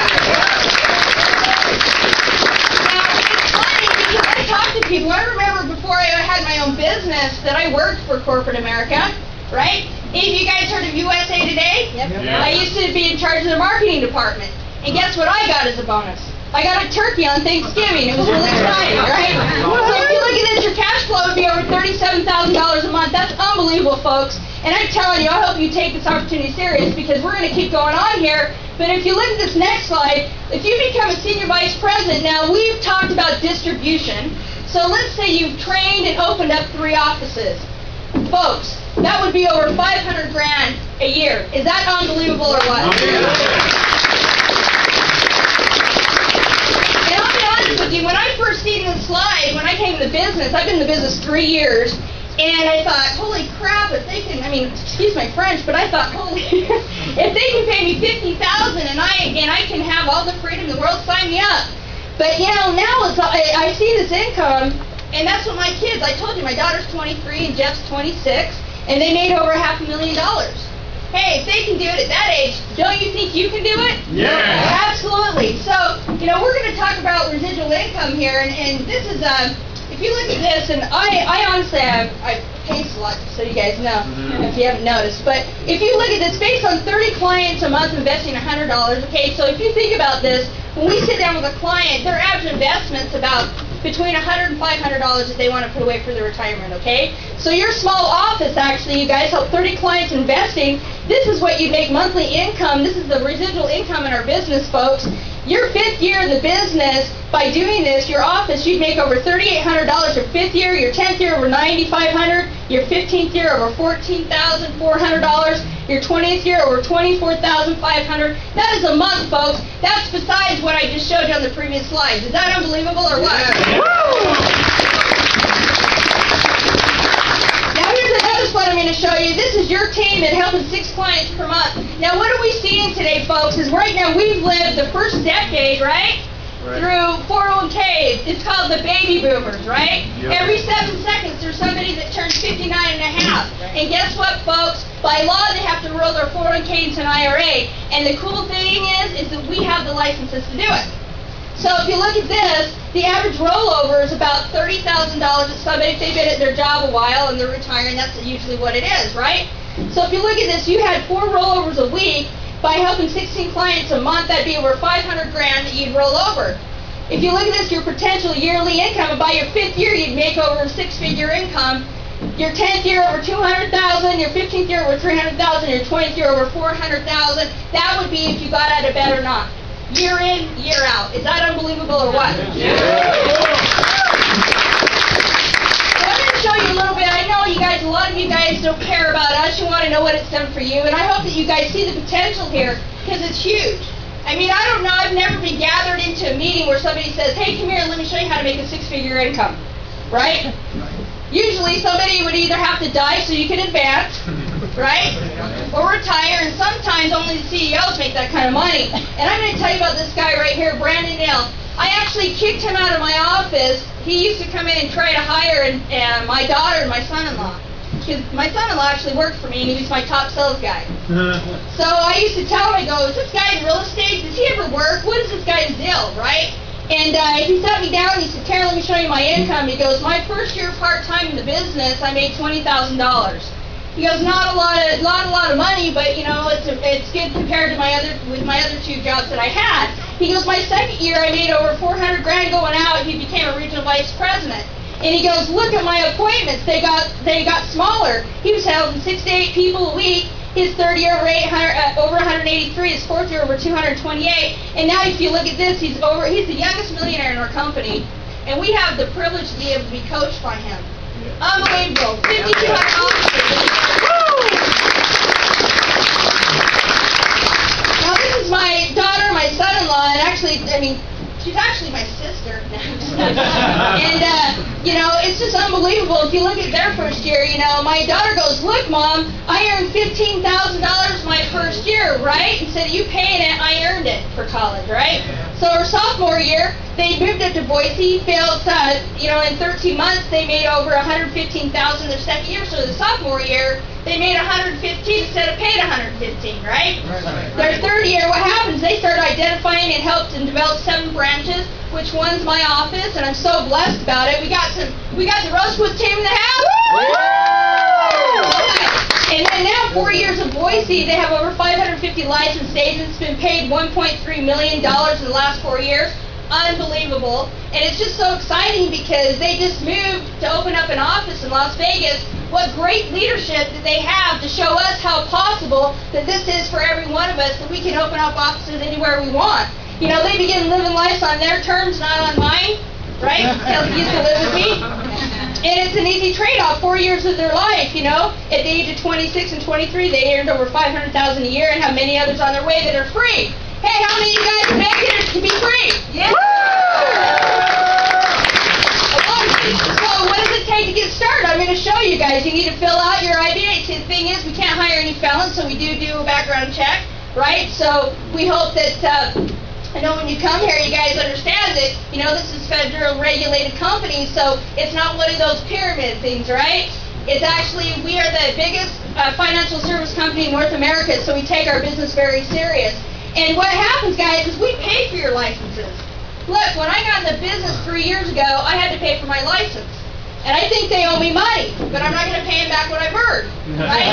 Now, it's funny because I talk to people. I remember before I had my own business that I worked for corporate America, right? Any of you guys heard of USA Today? Yep. Yeah. I used to be in charge of the marketing department. And guess what I got as a bonus? I got a turkey on Thanksgiving. It was really exciting, right? So if you look at this, your cash flow would be over $37,000 a month. That's unbelievable, folks. And I'm telling you, I hope you take this opportunity serious because we're going to keep going on here. But if you look at this next slide, if you become a senior vice president, now we've talked about distribution. So let's say you've trained and opened up 3 offices. Folks, that would be over $500,000 a year. Is that unbelievable or what? With you, when I first seen this slide, when I came to the business, I've been in the business 3 years, and I thought, holy crap, if they can, excuse my French, but I thought, holy, if they can pay me $50,000 and I can have all the freedom in the world, sign me up. But now I see this income, and that's what my kids, I told you, my daughter's 23 and Jeff's 26, and they made over $500,000. Hey, if they can do it at that age, don't you think you can do it? Yeah. Absolutely. So, we're going to talk about residual income here, and this is, if you look at this, and I honestly, I pace a lot, so you guys know, if you haven't noticed, but if you look at this, based on 30 clients a month investing $100, okay, so if you think about this, when we sit down with a client, their average investment's about between $100 and $500 that they want to put away for their retirement, okay? So your small office, actually, you guys help 30 clients investing. This is what you make monthly income. This is the residual income in our business, folks. Your 5th year in the business, by doing this, your office, you'd make over $3,800 your 5th year, your 10th year over $9,500, your 15th year over $14,400, your 20th year over $24,500. That is a month, folks. That's besides what I just showed you on the previous slides. Is that unbelievable or what? Yeah. Now here's another slide I'm going to show you. This is your team at helping 6 clients per month. Now what are we seeing today, folks, is right now we've lived the first decade, right? through 401ks. It's called the baby boomers, right? Every 7 seconds there's somebody that turns 59 and a half. And guess what, folks? By law they have to roll their 401k into an IRA. And the cool thing is that we have the licenses to do it. So if you look at this, the average rollover is about $30,000 at somebody if they've been at their job a while and they're retiring. That's usually what it is, right? So if you look at this, you had 4 rollovers a week. By helping 16 clients a month, that'd be over $500,000 that you'd roll over. If you look at this, your potential yearly income, and by your 5th year, you'd make over a 6-figure income. Your 10th year over $200,000, your 15th year over $300,000, your 20th year over $400,000. That would be if you got out of bed or not. Year in, year out. Is that unbelievable or what? Show you a little bit. I know you guys, a lot of you guys don't care about us. You want to know what it's done for you, and I hope that you guys see the potential here because it's huge. I mean, I don't know. I've never been gathered into a meeting where somebody says, "Hey, come here, let me show you how to make a 6-figure income," right? Usually, somebody would either have to die so you can advance, right, or retire, and sometimes only the CEOs make that kind of money. And I'm going to tell you about this guy right here, Brandon Neal. I actually kicked him out of my office. He used to come in and try to hire my daughter and my son-in-law. Because my son-in-law actually worked for me, and he was my top sales guy. So I used to tell him, I go, "Is this guy in real estate? Does he ever work? What is this guy's deal?" Right? And he sat me down, and he said, "Karen, let me show you my income." He goes, "My first year part-time in the business, I made $20,000. He goes, not a lot of money, but you know, it's good compared to my other 2 jobs that I had. He goes, my 2nd year I made over $400,000 going out. He became a regional vice president. And he goes, look at my appointments. They got smaller. He was helping 6 to 8 people a week. His 3rd year over 183. His 4th year over 228. And now if you look at this, he's the youngest millionaire in our company. And we have the privilege to be able to be coached by him. Unbelievable. $5,200. Now this is my daughter, my son-in-law, and actually, I mean, she's actually my sister. And, you know, it's just unbelievable. If you look at their first year, you know, my daughter goes, look, Mom, I earned $15,000 my first year, right? Instead of you paying it, I earned it for college, right? So her sophomore year, they moved up to Boise, failed, you know, in 13 months, they made over $115,000 their 2nd year. So the sophomore year, they made $115 instead of paid $115, right? Their 3rd year, what happens? They started identifying and helped and developed 7 branches, which one's my office, and I'm so blessed about it. We got the Rosewood team in the house. And then now 4 years of Boise, they have over 550 licensed agents, been paid $1.3 million in the last 4 years. Unbelievable. And it's just so exciting because they just moved to open up an office in Las Vegas. What great leadership that they have to show us how possible that this is for every one of us, that we can open up offices anywhere we want. You know, they begin living life on their terms, not on mine, right? Kelsey used to live with me. And it's an easy trade-off, 4 years of their life, you know. At the age of 26 and 23, they earned over $500,000 a year and have many others on their way that are free. Hey, how many of you guys are making it to be free? Yeah. So what does it take to get started? I'm going to show you guys. You need to fill out your IBA. The thing is, we can't hire any felons, so we do a background check, right? So we hope that, I know when you come here, you guys understand that, you know, this is federal regulated company, so it's not one of those pyramid things, right? It's actually, we are the biggest financial service company in North America, so we take our business very serious. And what happens, guys, is we pay for your licenses. Look, when I got in the business 3 years ago, I had to pay for my license. And I think they owe me money, but I'm not going to pay them back what I've earned, right?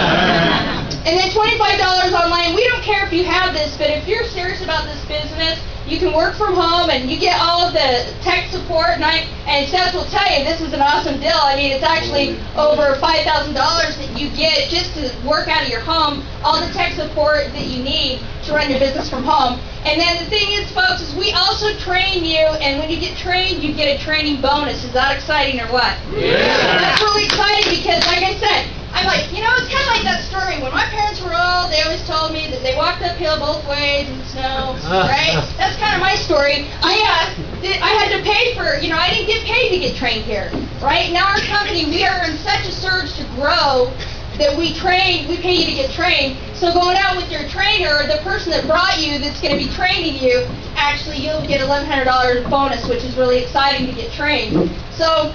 And then $25 online. We don't care if you have this, but if you're serious about this business, you can work from home and you get all of the tech support. And Seth will tell you, this is an awesome deal. I mean, it's actually over $5,000 that you get just to work out of your home, all the tech support that you need to run your business from home. And then the thing is, folks, is we also train you, and when you get trained, you get a training bonus. Is that exciting or what? Yeah. That's really exciting because, like I said, I'm like, you know, it's kind of like that story. When my parents were old, they always told me that they walked uphill both ways in the snow, right? That's kind of my story. I had to pay for, you know, I didn't get paid to get trained here, right? Now our company, we are in such a surge to grow that we pay you to get trained. So going out with your trainer, the person that brought you that's going to be training you, actually you'll get $1,100 bonus, which is really exciting to get trained. So,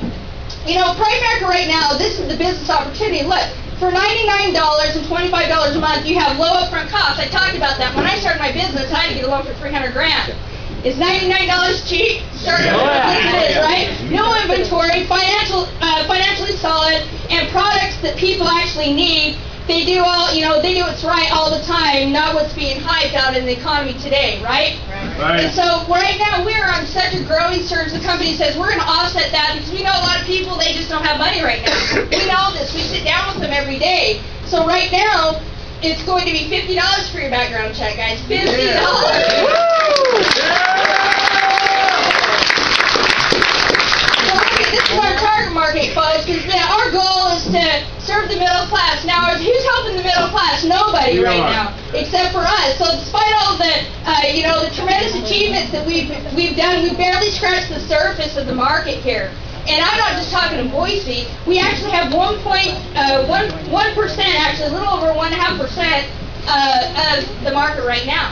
Primerica right now, this is the business opportunity. Look, for $99 and $25 a month, you have low upfront costs. I talked about that. When I started my business, I had to get a loan for $300 grand. Is $99 cheap? Certainly. It is, right? No inventory, financially solid, and products that people actually need. They do what's right all the time, not what's being hyped out in the economy today, right? Right. And so right now we're on such a growing surge. The company says we're going to offset that because we know a lot of people, they just don't have money right now. We know this. We sit down with them every day. So right now, it's going to be $50 for your background check, guys. $50. This is our target market, folks, because our goal is to serve the middle class. Now, who's helping the middle class? Nobody right now, except for us. So despite all the, the tremendous achievements that we've done, we barely scratched the surface of the market here. And I'm not just talking in Boise. We actually have 1%, actually a little over 1.5% of the market right now.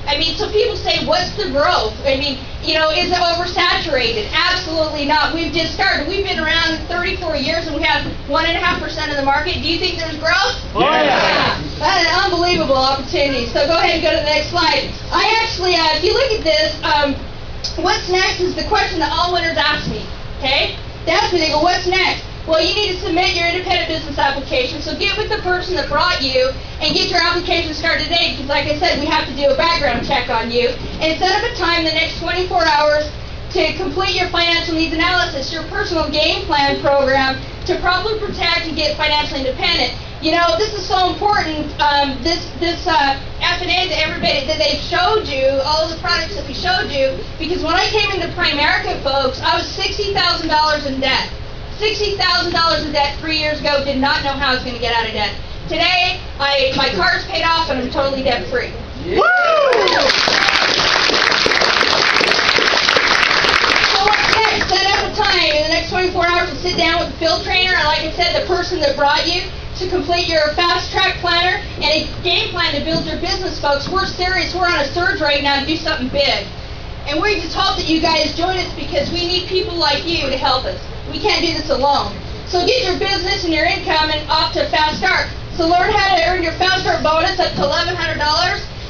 I mean, so people say, what's the growth? I mean, is it oversaturated? Absolutely not. We've just started. We've been around 34 years and we have 1.5% of the market. Do you think there's growth? Yeah. That's an unbelievable opportunity. So go ahead and go to the next slide. I actually, if you look at this, what's next is the question that all winners ask me. Okay? They ask me, they go, what's next? Well, you need to submit your independent business application. So get with the person that brought you and get your application started today because, like I said, we have to do a background check on you. And set up a time the next 24 hours to complete your financial needs analysis, your personal game plan program to properly protect and get financially independent. This is so important, this F&A that everybody, that they showed you, all the products that we showed you, because when I came into Primerica, folks, I was $60,000 in debt. $60,000 in debt 3 years ago, did not know how I was going to get out of debt. Today, my car's paid off and I'm totally debt free. Woo! So what's next? Set up a time in the next 24 hours to sit down with the field trainer and, like I said, the person that brought you to complete your fast track planner and a game plan to build your business, folks. We're serious. We're on a surge right now to do something big. And we just hope that you guys join us because we need people like you to help us. We can't do this alone. So get your business and your income and off to a fast start. So learn how to earn your fast start bonus up to $1,100.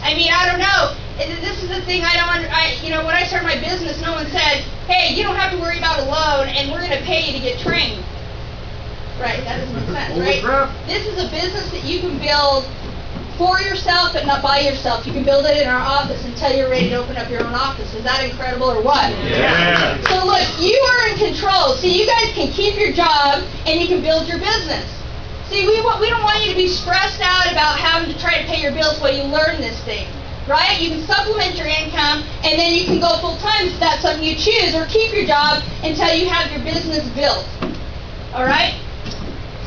I mean, I don't know. This is the thing when I started my business, no one said, hey, you don't have to worry about a loan and we're going to pay you to get trained. Right, that doesn't make sense, right? This is a business that you can build for yourself but not by yourself. You can build it in our office until you're ready to open up your own office. Is that incredible or what? Yeah. So look, you are in control. So you guys can keep your job and you can build your business. See, we don't want you to be stressed out about having to try to pay your bills while you learn this thing. Right? You can supplement your income and then you can go full time if that's something you choose, or keep your job until you have your business built. Alright?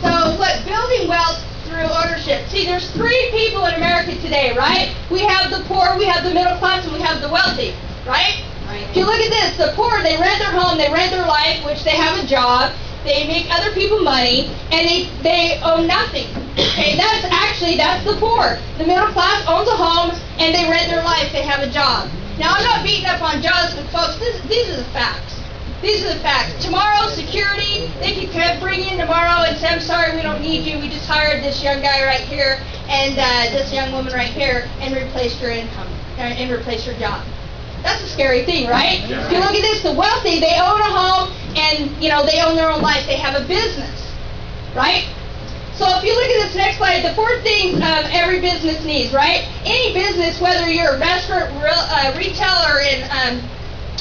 So look, building wealth through ownership. See, there's three people in America today, right? We have the poor, we have the middle class, and we have the wealthy, right? If you look at this, the poor, they rent their home, they rent their life, which they have a job, they make other people money, and they own nothing. Okay, that's the poor. The middle class owns a home, and they rent their life, they have a job. Now, I'm not beating up on jobs, but folks, these are the facts. These are the facts. Tomorrow, security, they could bring you in tomorrow and say, I'm sorry, we don't need you. We just hired this young guy right here and this young woman right here and replaced your income and replaced your job. That's a scary thing, right? Yeah. If you look at this, the wealthy, they own a home and, they own their own life. They have a business, right? So if you look at this next slide, the four things every business needs, right? Any business, whether you're a restaurant, retailer,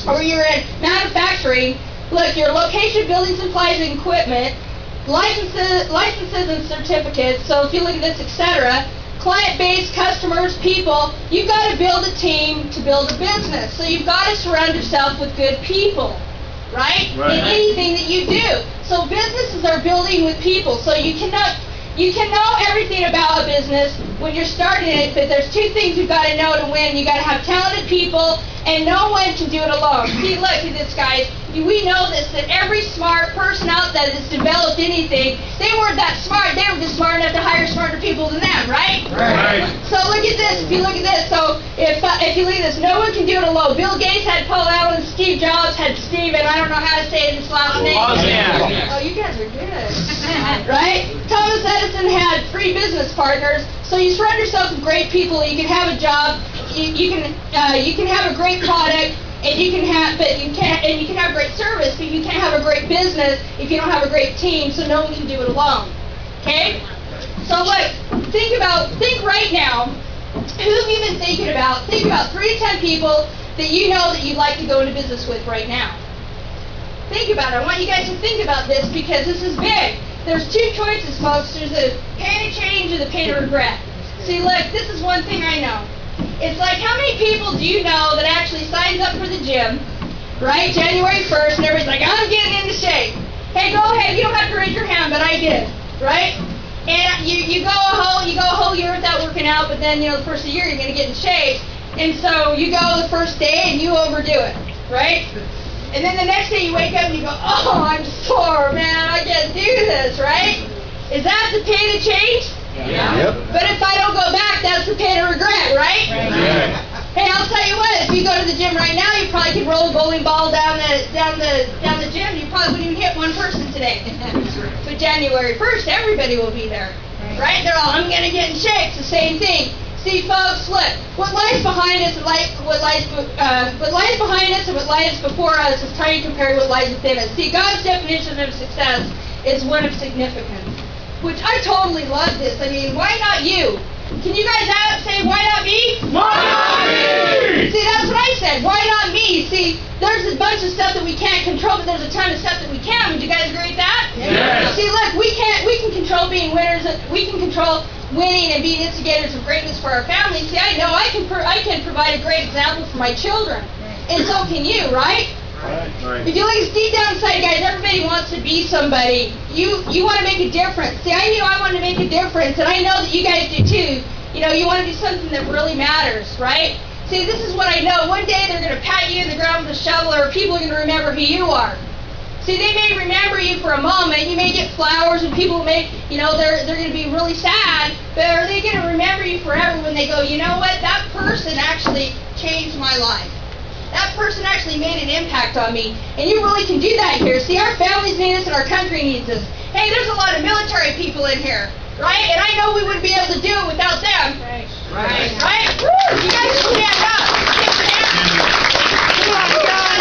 or you're in manufacturing, look, your location, building supplies and equipment, licenses and certificates, so if you look at this, etc., client base, customers, people, you've got to build a team to build a business. So you've got to surround yourself with good people, right? In anything that you do. So businesses are building with people. So you can know everything about a business when you're starting it, but there's two things you've got to know to win. You've got to have talented people, and no one can do it alone. See, look at this, guys. we know this, that every smart person out there that's developed anything, they weren't that smart. They were just smart enough to hire smarter people than them, right? Right. So look at this. If you look at this, so if you look at this, no one can do it alone. Bill Gates had Paul Allen, Steve Jobs had Steve, and I don't know how to say his last name. Oh, you guys are good. Right? Thomas Edison had 3 business partners. So you surround yourself with great people. You can have a job. You can have a great product. And you can have great service, but you can't have a great business if you don't have a great team. So no one can do it alone. Okay? So look, think right now. Who have you been thinking about? Think about 3 to 10 people that you know that you'd like to go into business with right now. Think about it. I want you guys to think about this because this is big. There's 2 choices, folks. There's the pain of change or the pain of regret. See, look, this is one thing I know. It's like, how many people do you know that actually signs up for the gym, right, January 1st, and everybody's like, I'm getting into shape. Hey, go ahead. You don't have to raise your hand, but I did, right? And you go a whole year without working out, but then, the first of the year you're going to get in shape. And so you go the first day and you overdo it, right? And then the next day you wake up and you go, oh, I'm sore, man. I can't do this, right? Is that the pain of change? Yeah. Yep. But if I don't go back, that's the pain of regret, right? Yeah. Hey, I'll tell you what. If you go to the gym right now, you probably could roll a bowling ball down the gym. You probably wouldn't even hit one person today. But January 1st, everybody will be there, right? They're all, I'm gonna get in shape. It's the same thing. See, folks, look. What lies behind us, and what lies behind us, and what lies before us is trying to compare what lies within us. See, God's definition of success is one of significance. Which I totally love this. I mean, why not you? Can you guys say, why not me? Why not me? See, that's what I said. Why not me? See, there's a bunch of stuff that we can't control, but there's a ton of stuff that we can. Would you guys agree with that? Yes. See, look, we can control being winners. We can control winning and being instigators of greatness for our families. See, I know I can provide a great example for my children. And so can you, right? Right. If you look deep down inside, guys, everybody wants to be somebody. You want to make a difference. See, I knew I wanted to make a difference, and I know that you guys do too. You want to do something that really matters, right? See, this is what I know. One day they're going to pat you in the ground with a shovel, or people are going to remember who you are. See, they may remember you for a moment. You may get flowers, and people may, they're going to be really sad. But are they going to remember you forever when they go, you know what? That person actually changed my life. That person actually made an impact on me. And you really can do that here. See, our families need us and our country needs us. Hey, there's a lot of military people in here, right? And I know we wouldn't be able to do it without them. Right? Woo! You guys can stand up. Come on, John.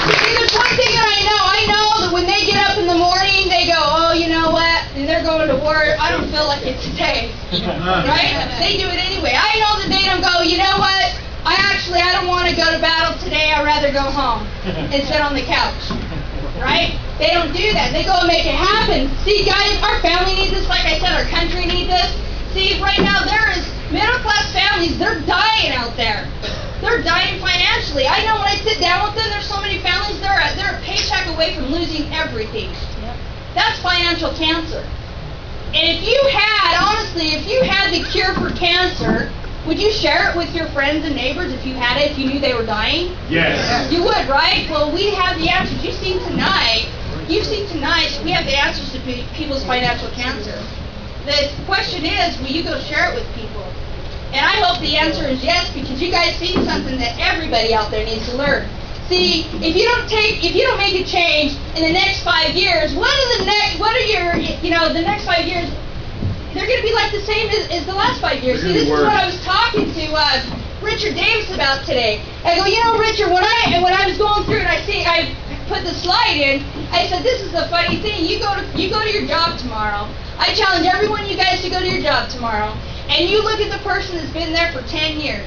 See, there's one thing that I know that when they get up in the morning, they go, oh, you know what? And they're going to work. I don't feel like it today. Right? They do it anyway. I know that they don't go, you know what? I don't want to go to battle today. I'd rather go home and sit on the couch. Right? They don't do that. They go and make it happen. See, guys, our family needs this. Like I said, our country needs this. See, right now there is middle-class families. They're dying out there. They're dying financially. I know when I sit down with them, there's so many families, they're a paycheck away from losing everything. That's financial cancer. And if you had the cure for cancer, would you share it with your friends and neighbors if you had it, if you knew they were dying? Yes. You would, right? Well, we have the answers. You've seen tonight we have the answers to people's financial cancer. The question is, will you go share it with people? And I hope the answer is yes, because you guys see something that everybody out there needs to learn. See, if you don't make a change in the next 5 years, the next 5 years, they're going to be like the same as the last 5 years. See, this is what I was talking to Richard Davis about today. I go, Richard, when I was going through it, I put the slide in. I said, this is the funny thing. You go to your job tomorrow. I challenge everyone you guys to go to your job tomorrow, and you look at the person that's been there for 10 years.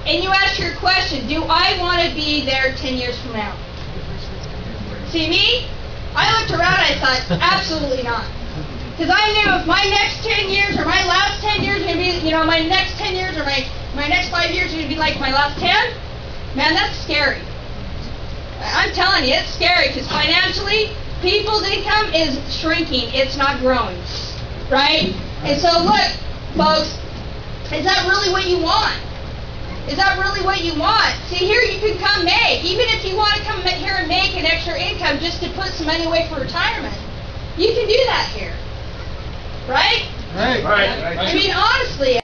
And you ask your question, do I want to be there 10 years from now? See me? I looked around and I thought, absolutely not. Because I knew if my next 10 years or my last 10 years are going to be, my next 10 years or my next 5 years are going to be like my last 10, man, that's scary. I'm telling you, it's scary because financially, people's income is shrinking. It's not growing. Right? And so look, Folks, is that really what you want? Is that really what you want? See, here you can come make, even if you want to come here and make an extra income just to put some money away for retirement, you can do that here. Right? Right. I mean, honestly,